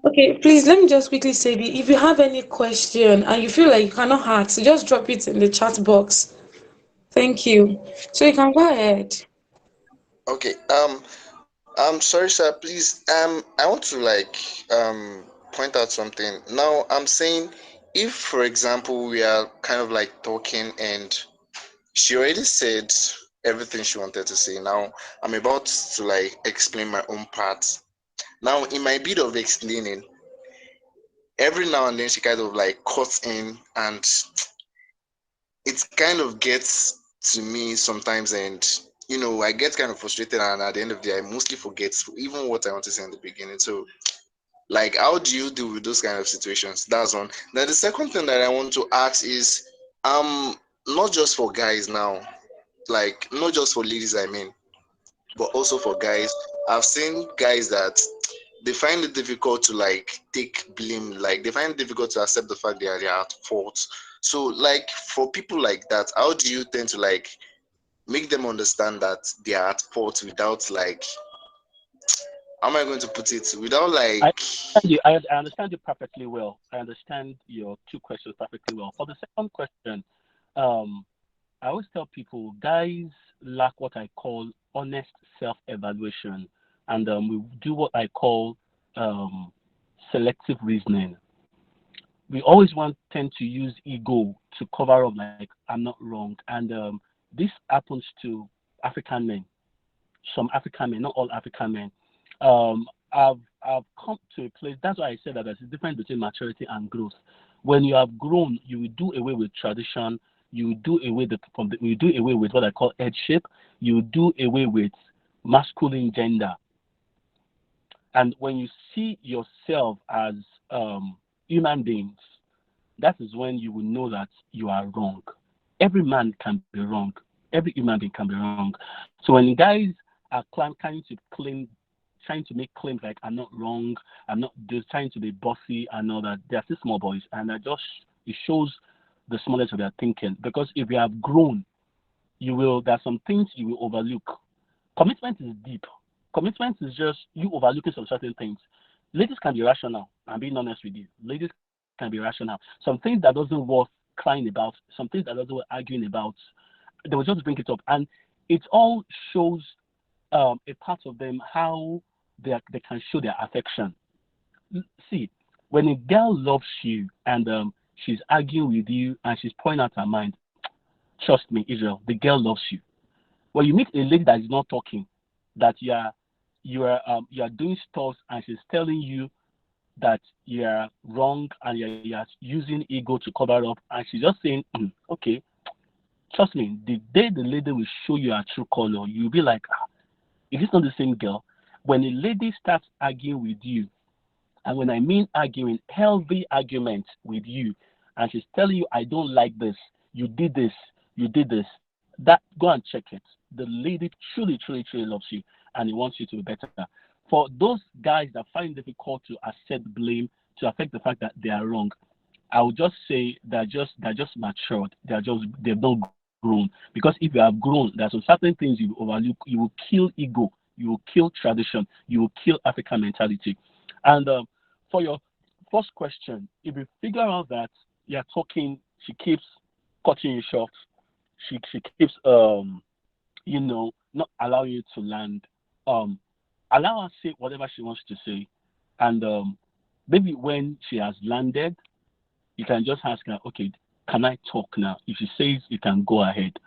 Okay, please let me just quickly say that if you have any question and you feel like you cannot ask, just drop it in the chat box. Thank you. So you can go ahead. Okay. I'm sorry, sir. Please. I want to point out something. Now, I'm saying, if, for example, we are kind of like talking and she already said everything she wanted to say. Now, I'm about to like explain my own part. Now, in my bit of explaining, every now and then she kind of like cuts in, and it kind of gets to me sometimes, and I get kind of frustrated, and at the end of the day I mostly forget even what I want to say in the beginning. So, like, how do you deal with those kind of situations? That's one. Then the second thing that I want to ask is, not just for guys now, like not just for ladies, I mean, but also for guys. I've seen guys that they find it difficult to like take blame, like they find it difficult to accept the fact they are at fault. So, like, for people like that, how do you tend to like make them understand that they are at fault without like how am I going to put it without like, I understand you. I understand you perfectly well. I understand your two questions perfectly well. For the second question, um, I always tell people guys lack what I call honest self-evaluation, and we do what I call um, selective reasoning. We always want tend to use ego to cover up like I'm not wrong, and this happens to African men, some African men, not all African men. I've come to a place. That's why I said that there's a difference between maturity and growth. When you have grown, you will do away with tradition. You will do away you do away with what I call headship. You will do away with masculine gender. And when you see yourself as human beings, that is when you will know that you are wrong. Every man can be wrong. Every human being can be wrong. So when guys are trying to make claims like I'm not wrong, I'm not just trying to be bossy and all that, they're still small boys, and it shows the smallness of their thinking. Because if you have grown, there are some things you will overlook. Commitment is deep. Commitment is just you overlooking some certain things. Ladies can be rational. I'm being honest with you. Ladies can be rational. Some things that doesn't worth crying about, some things that doesn't worth arguing about, they will just bring it up, and it all shows a part of them how they can show their affection. See, when a girl loves you and she's arguing with you and she's pouring out her mind, trust me, Israel, the girl loves you. When you meet a lady that is not talking, that you are doing stuff and she's telling you that you're wrong and you're using ego to cover up, and she's just saying, okay, trust me, the day the lady will show you her true color, you'll be like, is this not the same girl? When a lady starts arguing with you, and when I mean arguing, healthy argument with you, and she's telling you, I don't like this, you did this, that go and check it. The lady truly, truly, truly loves you, and he wants you to be better. For those guys that find it difficult to accept blame, to affect the fact that they are wrong, I would just say they're just matured. They've not grown. Because if you have grown, there are some certain things you will overlook. You will kill ego. You will kill tradition. You will kill African mentality. And for your first question, if you figure out that you're talking, she keeps cutting you short. She keeps not allowing you to land. Um, Allow her say whatever she wants to say, and maybe when she has landed, you can just ask her, okay, can I talk now? If she says you can go ahead,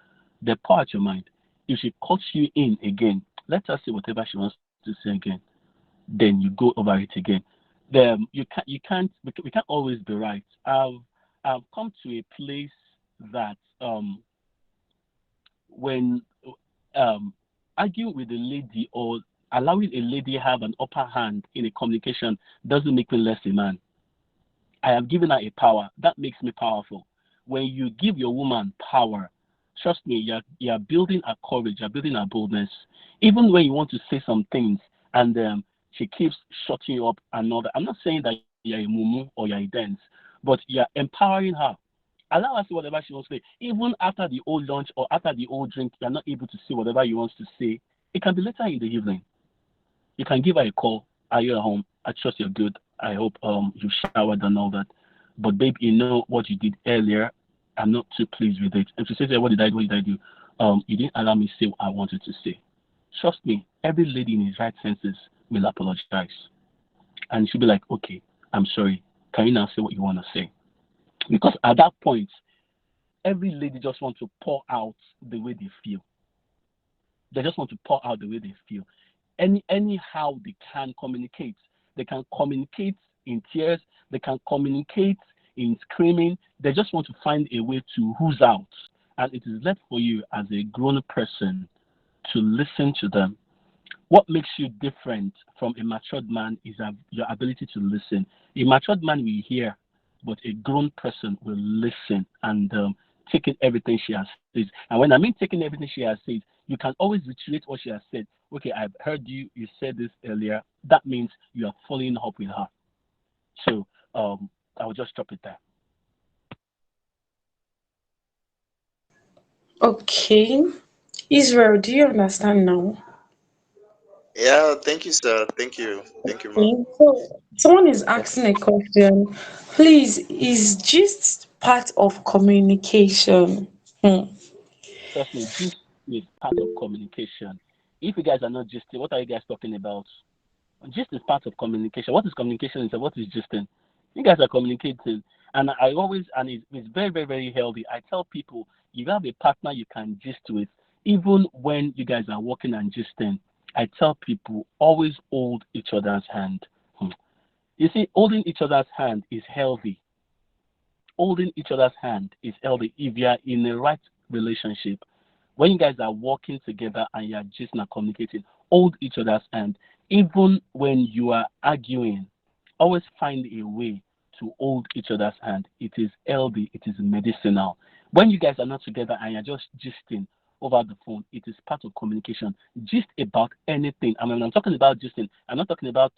then pour out your mind. If she cuts you in again, let her say whatever she wants to say again. Then you go over it again. Then we can't always be right. I've come to a place that when um arguing with a lady or allowing a lady have an upper hand in a communication doesn't make me less a man. I have given her a power. That makes me powerful. When you give your woman power, trust me, you're building her courage, you're building her boldness. Even when you want to say some things and she keeps shutting you up and all that. I'm not saying that you're a mumu or you're a dance, but you're empowering her. Allow her to say whatever she wants to say. Even after the old lunch or after the old drink, you're not able to say whatever you want to say. It can be later in the evening. You can give her a call. Are you at home? I trust you're good. I hope you showered and all that. But babe, you know what you did earlier. I'm not too pleased with it. And she says, what did I do? What did I do? You didn't allow me to say what I wanted to say. Trust me, every lady in his right senses will apologize. And she'll be like, okay, I'm sorry. Can you now say what you want to say? Because at that point, every lady just wants to pour out the way they feel. They just want to pour out the way they feel. Anyhow they can communicate. They can communicate in tears. They can communicate in screaming. They just want to find a way to ooze out. And it is left for you as a grown person to listen to them. What makes you different from a matured man is your ability to listen. A matured man will hear, but a grown person will listen and take in everything she has said. And when I mean taking everything she has said, you can always reiterate what she has said. Okay, I've heard you. You said this earlier. That means you are following up with her. So I will just drop it there. Okay. Israel, do you understand now? Yeah, thank you, sir. Thank you, ma'am. Okay, so someone is asking a question. Please, is gist part of communication? Hmm. Trust me, gist is part of communication. If you guys are not gisting, what are you guys talking about? Gist is part of communication. What is communication and what is gisting? You guys are communicating. And I always, and it's very, very, very healthy. I tell people, you have a partner you can gist with, even when you guys are working and gisting. I tell people, always hold each other's hand. Hmm. You see, holding each other's hand is healthy. Holding each other's hand is healthy if you are in a right relationship. When you guys are working together and you are just not communicating, hold each other's hand. Even when you are arguing, always find a way to hold each other's hand. It is healthy, it is medicinal. When you guys are not together and you're just gisting over the phone, it is part of communication. Gist about anything. I mean, when I'm talking about gisting, I'm not talking about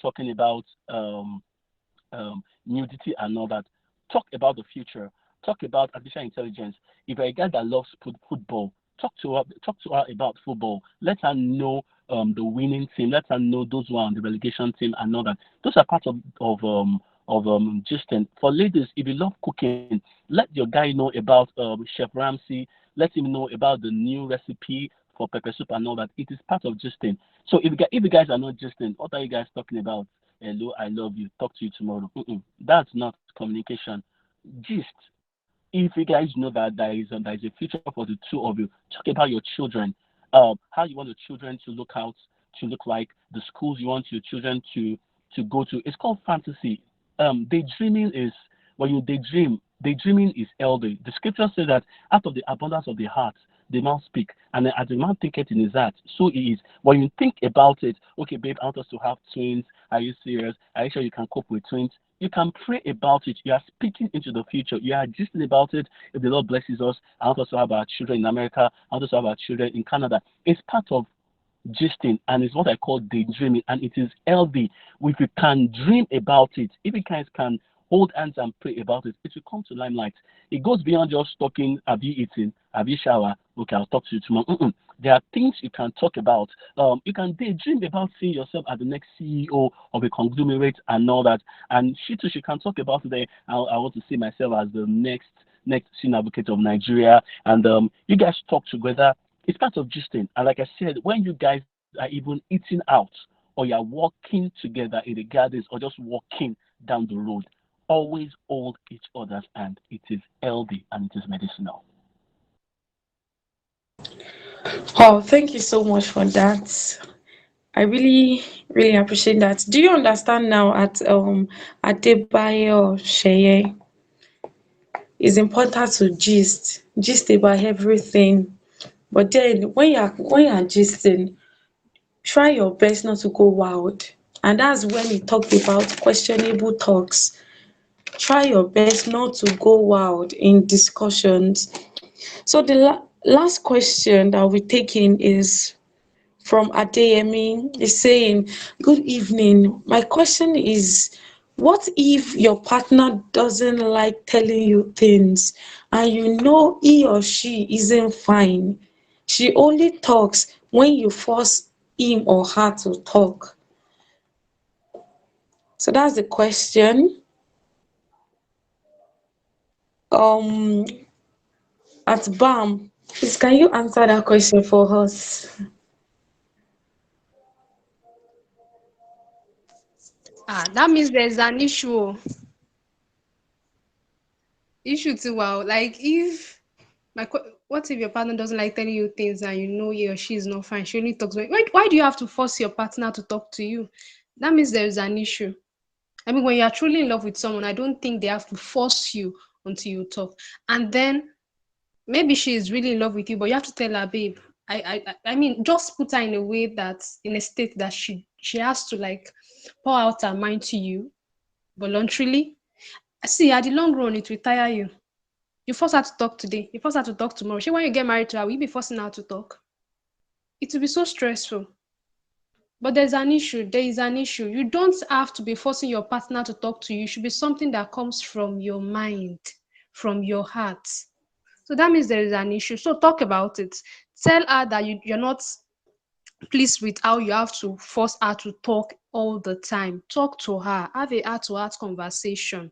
nudity and all that. Talk about the future. Talk about artificial intelligence. If you're a guy that loves football, talk to her about football. Let her know the winning team. Let her know those who are on the relegation team and all that. Those are part of gisting. For ladies, if you love cooking, let your guy know about Chef Ramsay. Let him know about the new recipe for pepper soup and all that. It is part of gisting. So if you guys are not gisting, what are you guys talking about? Hello, I love you. Talk to you tomorrow. Mm-mm. That's not communication. Gist. If you guys know that there is a future for the two of you, talk about your children. How you want your children to look out, to look like, the schools you want your children to go to. It's called fantasy. Daydreaming is when you daydream. Daydreaming is healthy. The scripture says that out of the abundance of the heart, the mouth speak, and as the man thinketh in his heart, so he is. When you think about it, okay, babe, I want us to have twins. Are you serious? Are you sure you can cope with twins? You can pray about it. You are speaking into the future. You are gisting about it. If the Lord blesses us, I want us to have our children in America. I want us to have our children in Canada. It's part of gisting and it's what I call daydreaming, and it is healthy. If you can dream about it, if you guys can hold hands and pray about it, it will come to limelight. It goes beyond just talking. Have you eaten? Have you showered? Okay, I'll talk to you tomorrow. Mm-mm. There are things you can talk about. You can daydream about seeing yourself as the next CEO of a conglomerate and all that. And she too, she can talk about today. I want to see myself as the next senior advocate of Nigeria. And you guys talk together. It's part of gisting. And like I said, when you guys are even eating out or you're walking together in the gardens or just walking down the road, always hold each other's hand. It is healthy and it is medicinal. Oh, thank you so much for that. I really, really appreciate that. Do you understand now at Debayo Sheye? It's important to gist about everything. But then when you're gisting, try your best not to go wild. And that's when he talked about questionable talks. Try your best not to go wild in discussions. So the last question that we take in is from Adeyemi. Is saying, "Good evening. My question is, what if your partner doesn't like telling you things and you know he or she isn't fine? She only talks when you force him or her to talk." So that's the question. Um, at BAM, please can you answer that question for us? That means there's an issue. Issue too. Wow. Like if what if your partner doesn't like telling you things and you know he or she is not fine? She only talks. Why do you have to force your partner to talk to you? That means there is an issue. I mean, when you are truly in love with someone, I don't think they have to force you until you talk. And then maybe she is really in love with you, but you have to tell her, babe. I mean, just put her in a way that in a state that she has to like pour out her mind to you voluntarily. See, at the long run, it will tire you. You force her to talk today. You force her to talk tomorrow. She, when you get married to her, will you be forcing her to talk? It will be so stressful. But there's an issue. There is an issue. You don't have to be forcing your partner to talk to you. It should be something that comes from your mind, from your heart. So that means there is an issue. So talk about it. Tell her that you're not please, with how you have to force her to talk all the time, talk to her, have a heart to heart conversation,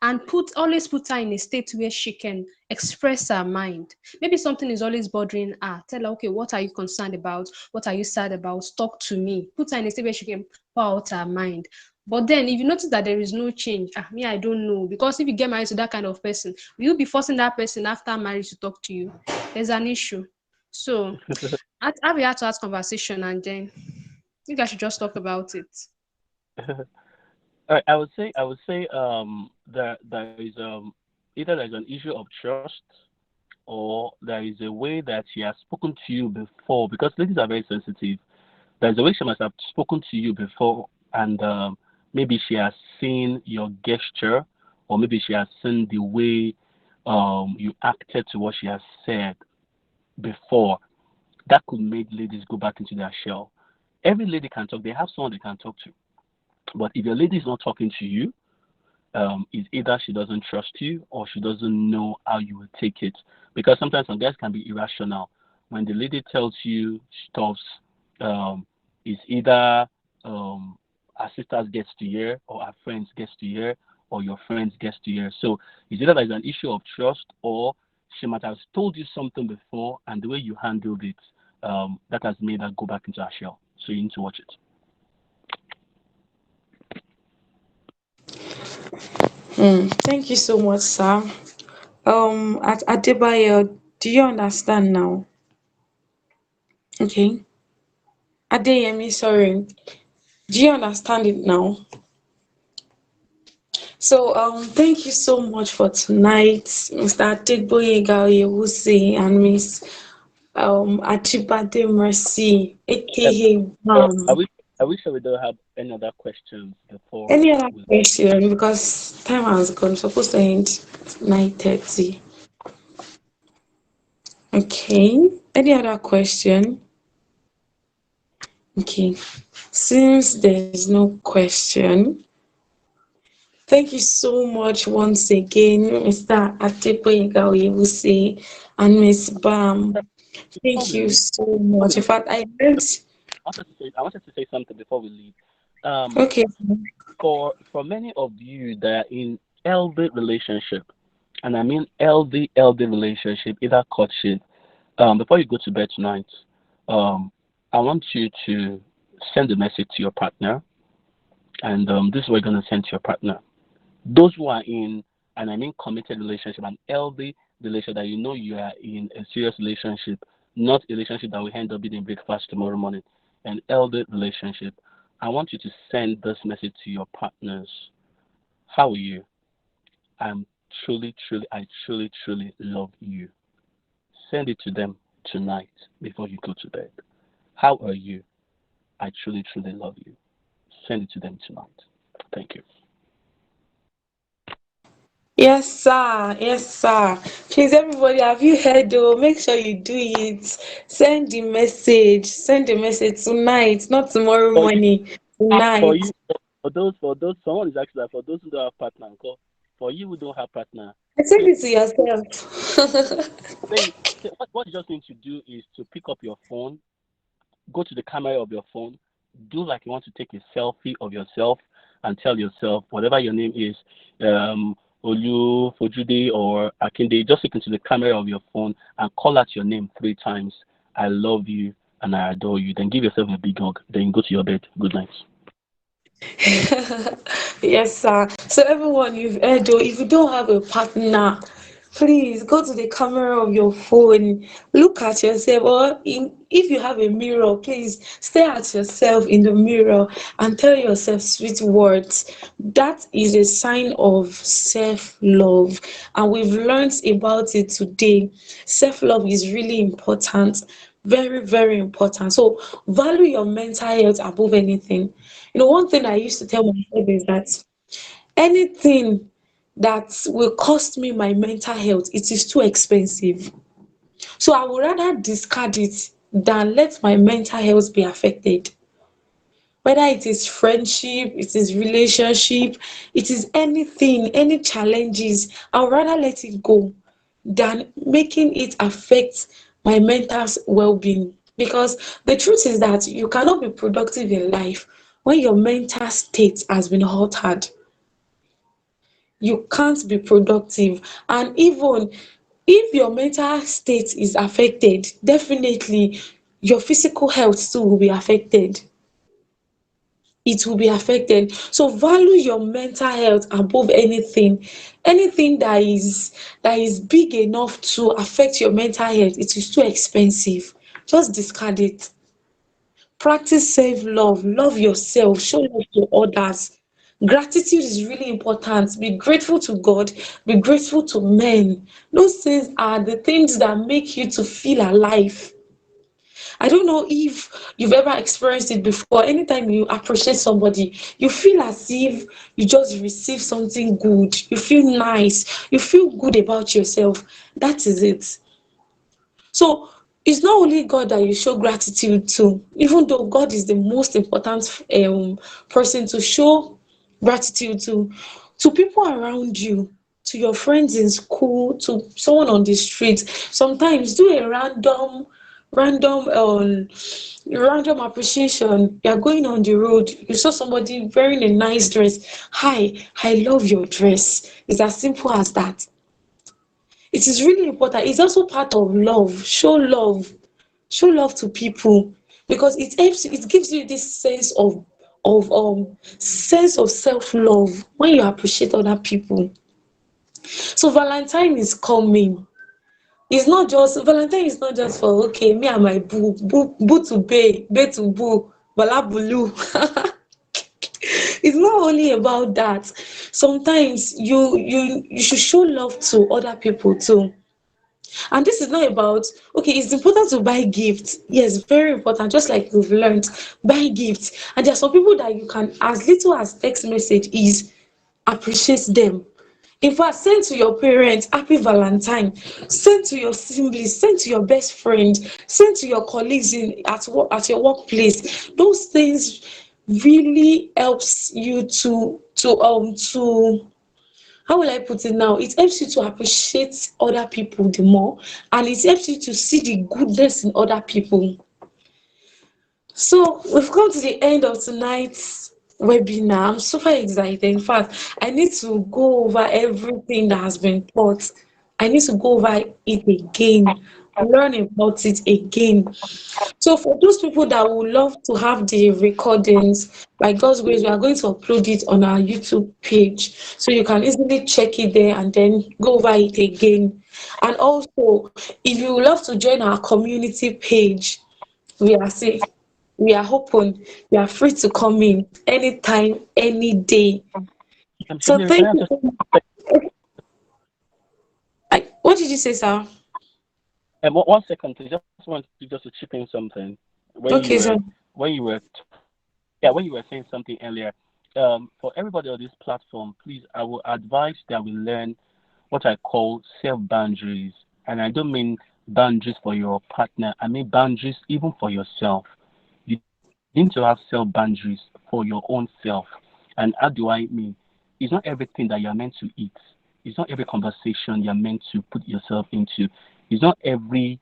and always put her in a state where she can express her mind. Maybe something is always bothering her. Tell her, okay, what are you concerned about? What are you sad about? Talk to me. Put her in a state where she can pour out her mind. But then, if you notice that there is no change, me, I don't know. Because if you get married to that kind of person, will you be forcing that person after marriage to talk to you? There's an issue. So, have a heart-to-heart conversation, and then you guys should just talk about it. All right, I would say that there is either there's an issue of trust, or there is a way that she has spoken to you before, because ladies are very sensitive. There's a way she must have spoken to you before, and maybe she has seen your gesture, or maybe she has seen the way you acted to what she has said before. That could make ladies go back into their shell. Every lady can talk. They have someone they can talk to. But if your lady is not talking to you, is either she doesn't trust you or she doesn't know how you will take it. Because sometimes some guys can be irrational. When the lady tells you stuff, is either our sisters gets to hear, or our friends gets to hear, or your friends gets to hear. So it's either there's an issue of trust, or she might have told you something before, and the way you handled it, that has made her go back into her shell. So you need to watch it. Thank you so much, sir. At Adebayo, do you understand now? Okay. Adeyemi, sorry. Do you understand it now? So, thank you so much for tonight, Mr. Adegboyega Oyewusi and Miss Achibade Mercy, Um, aka so Bam. I wish we don't have any other questions before Any other we. question? Because time has gone. We're supposed to end 9:30. Okay. Any other question? Okay. Since there's no question, thank you so much once again, Mr. Adepoyinka Oyewuse and Miss Bam. Before Thank we you leave, so before much. we In leave, fact, I learned. I wanted to say something before we leave. Um, Okay. for many of you that are in LD relationship, and I mean LD relationship, either courtship, before you go to bed tonight, um, I want you to send a message to your partner, and this is what you're gonna send to your partner. Those who are in, and I mean committed relationship, an LD relationship, that you know you are in a serious relationship, not a relationship that will end up eating breakfast tomorrow morning, an LD relationship. I want you to send this message to your partners. How are you? I'm I truly love you. Send it to them tonight before you go to bed. How are you? I truly love you. Send it to them tonight. Thank you. Yes, sir. Yes, sir. Please, everybody, have you heard though? Make sure you do it. Send the message. Send the message tonight, not tomorrow For you, morning. for Tonight. you, for those, someone is asking that for those who don't have partner, for you who don't have partner, I send say, it to yourself. what you just need to do is to pick up your phone, go to the camera of your phone, do like you want to take a selfie of yourself, and tell yourself whatever your name is, Olu, Fojude, or Akinde. Just look into the camera of your phone and call out your name 3 times. I love you and I adore you. Then give yourself a big hug. Then go to your bed. Good night. Yes, sir. So everyone, you've heard though, if you don't have a partner, please go to the camera of your phone, look at yourself, or if you have a mirror, please stare at yourself in the mirror and tell yourself sweet words. That is a sign of self-love, and we've learned about it today. Self-love is really important, very, very important. So value your mental health above anything. One thing I used to tell myself is that anything that will cost me my mental health, it is too expensive. So I would rather discard it than let my mental health be affected. Whether it is friendship, it is relationship, it is anything, any challenges, I would rather let it go than making it affect my mental well-being. Because the truth is that you cannot be productive in life when your mental state has been altered. You can't be productive. And even if your mental state is affected, definitely your physical health too will be affected. It will be affected. So value your mental health above anything. Anything that is big enough to affect your mental health, it is too expensive. Just discard it. Practice self-love, love yourself, show love to others. Gratitude is really important. Be grateful to God, be grateful to men. Those things are the things that make you to feel alive. I don't know if you've ever experienced it before. Anytime you appreciate somebody, you feel as if you just received something good. You feel nice. You feel good about yourself. That is it. So it's not only God that you show gratitude to, even though God is the most important person to show gratitude to people around you, to your friends in school, to someone on the street. Sometimes do a random appreciation. You're going on the road, you saw somebody wearing a nice dress. Hi, I love your dress. It's as simple as that. It is really important. It's also part of love. Show love to people because it helps you, it gives you this sense of self-love when you appreciate other people. So Valentine is coming. Valentine is not just for okay, me and my boo to bae to boo, balabulu. It's not only about that. Sometimes you should show love to other people too. And this is not about, okay, it's important to buy gifts. Yes, very important, just like we've learned, buy gifts. And there are some people that you can, as little as text message is, appreciate them. In fact, send to your parents, happy Valentine. Send to your siblings, send to your best friend, send to your colleagues at work, at your workplace. Those things really helps you to how will I put it now? It helps you to appreciate other people the more, and it helps you to see the goodness in other people. So we've come to the end of tonight's webinar. I'm super excited. In fact, I need to go over everything that has been taught. I need to go over it again, learn about it again. So for those people that would love to have the recordings, by God's grace, we are going to upload it on our YouTube page. So you can easily check it there and then go over it again. And also, if you would love to join our community page, we are safe. We are open. You are free to come in anytime, any day. So Shahiri, can thank I you just so much. What did you say, sir? 1 second, please? Just want you just to chip in something when you Okay, were sir. when you were yeah, when you were saying something earlier. For everybody on this platform, please, I will advise that we learn what I call self boundaries, and I don't mean boundaries for your partner. I mean boundaries even for yourself. You need to have self boundaries for your own self. And how do I mean? It's not everything that you're meant to eat. It's not every conversation you're meant to put yourself into. It's not every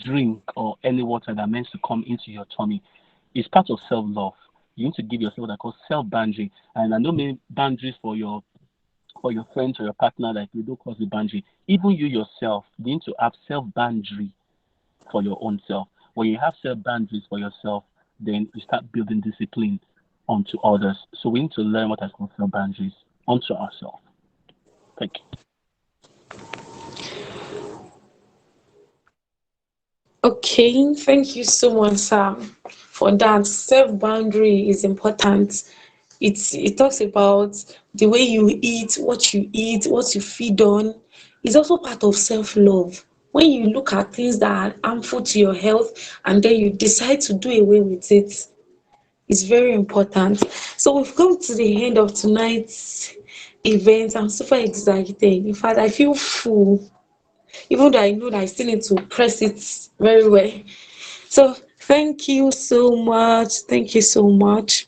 drink or any water that meant to come into your tummy. It's part of self love. You need to give yourself what I call self boundary. And I don't mean boundaries for your friends or your partner, like you don't cross the boundary. Even you yourself, you need to have self boundary for your own self. When you have self boundaries for yourself, then you start building discipline onto others. So we need to learn what I call self boundaries onto ourselves. Thank you. Okay, thank you so much, Sam, for that. Self boundary is important. It talks about the way you eat, what you feed on. It's also part of self love. When you look at things that are harmful to your health and then you decide to do away with it, it's very important. So we've come to the end of tonight's event. I'm super excited. In fact, I feel full, even though I know that I still need to press it very well. So thank you so much. Thank you so much.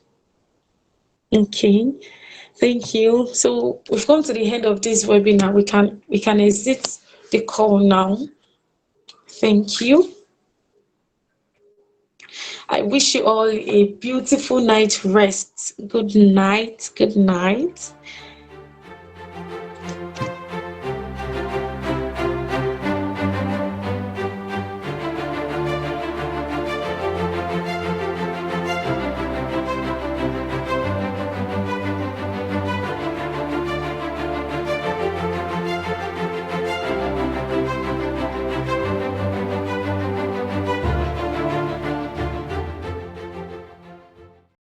Okay. Thank you. So we've come to the end of this webinar. We can exit the call now. Thank you. I wish you all a beautiful night rest. Good night. Good night.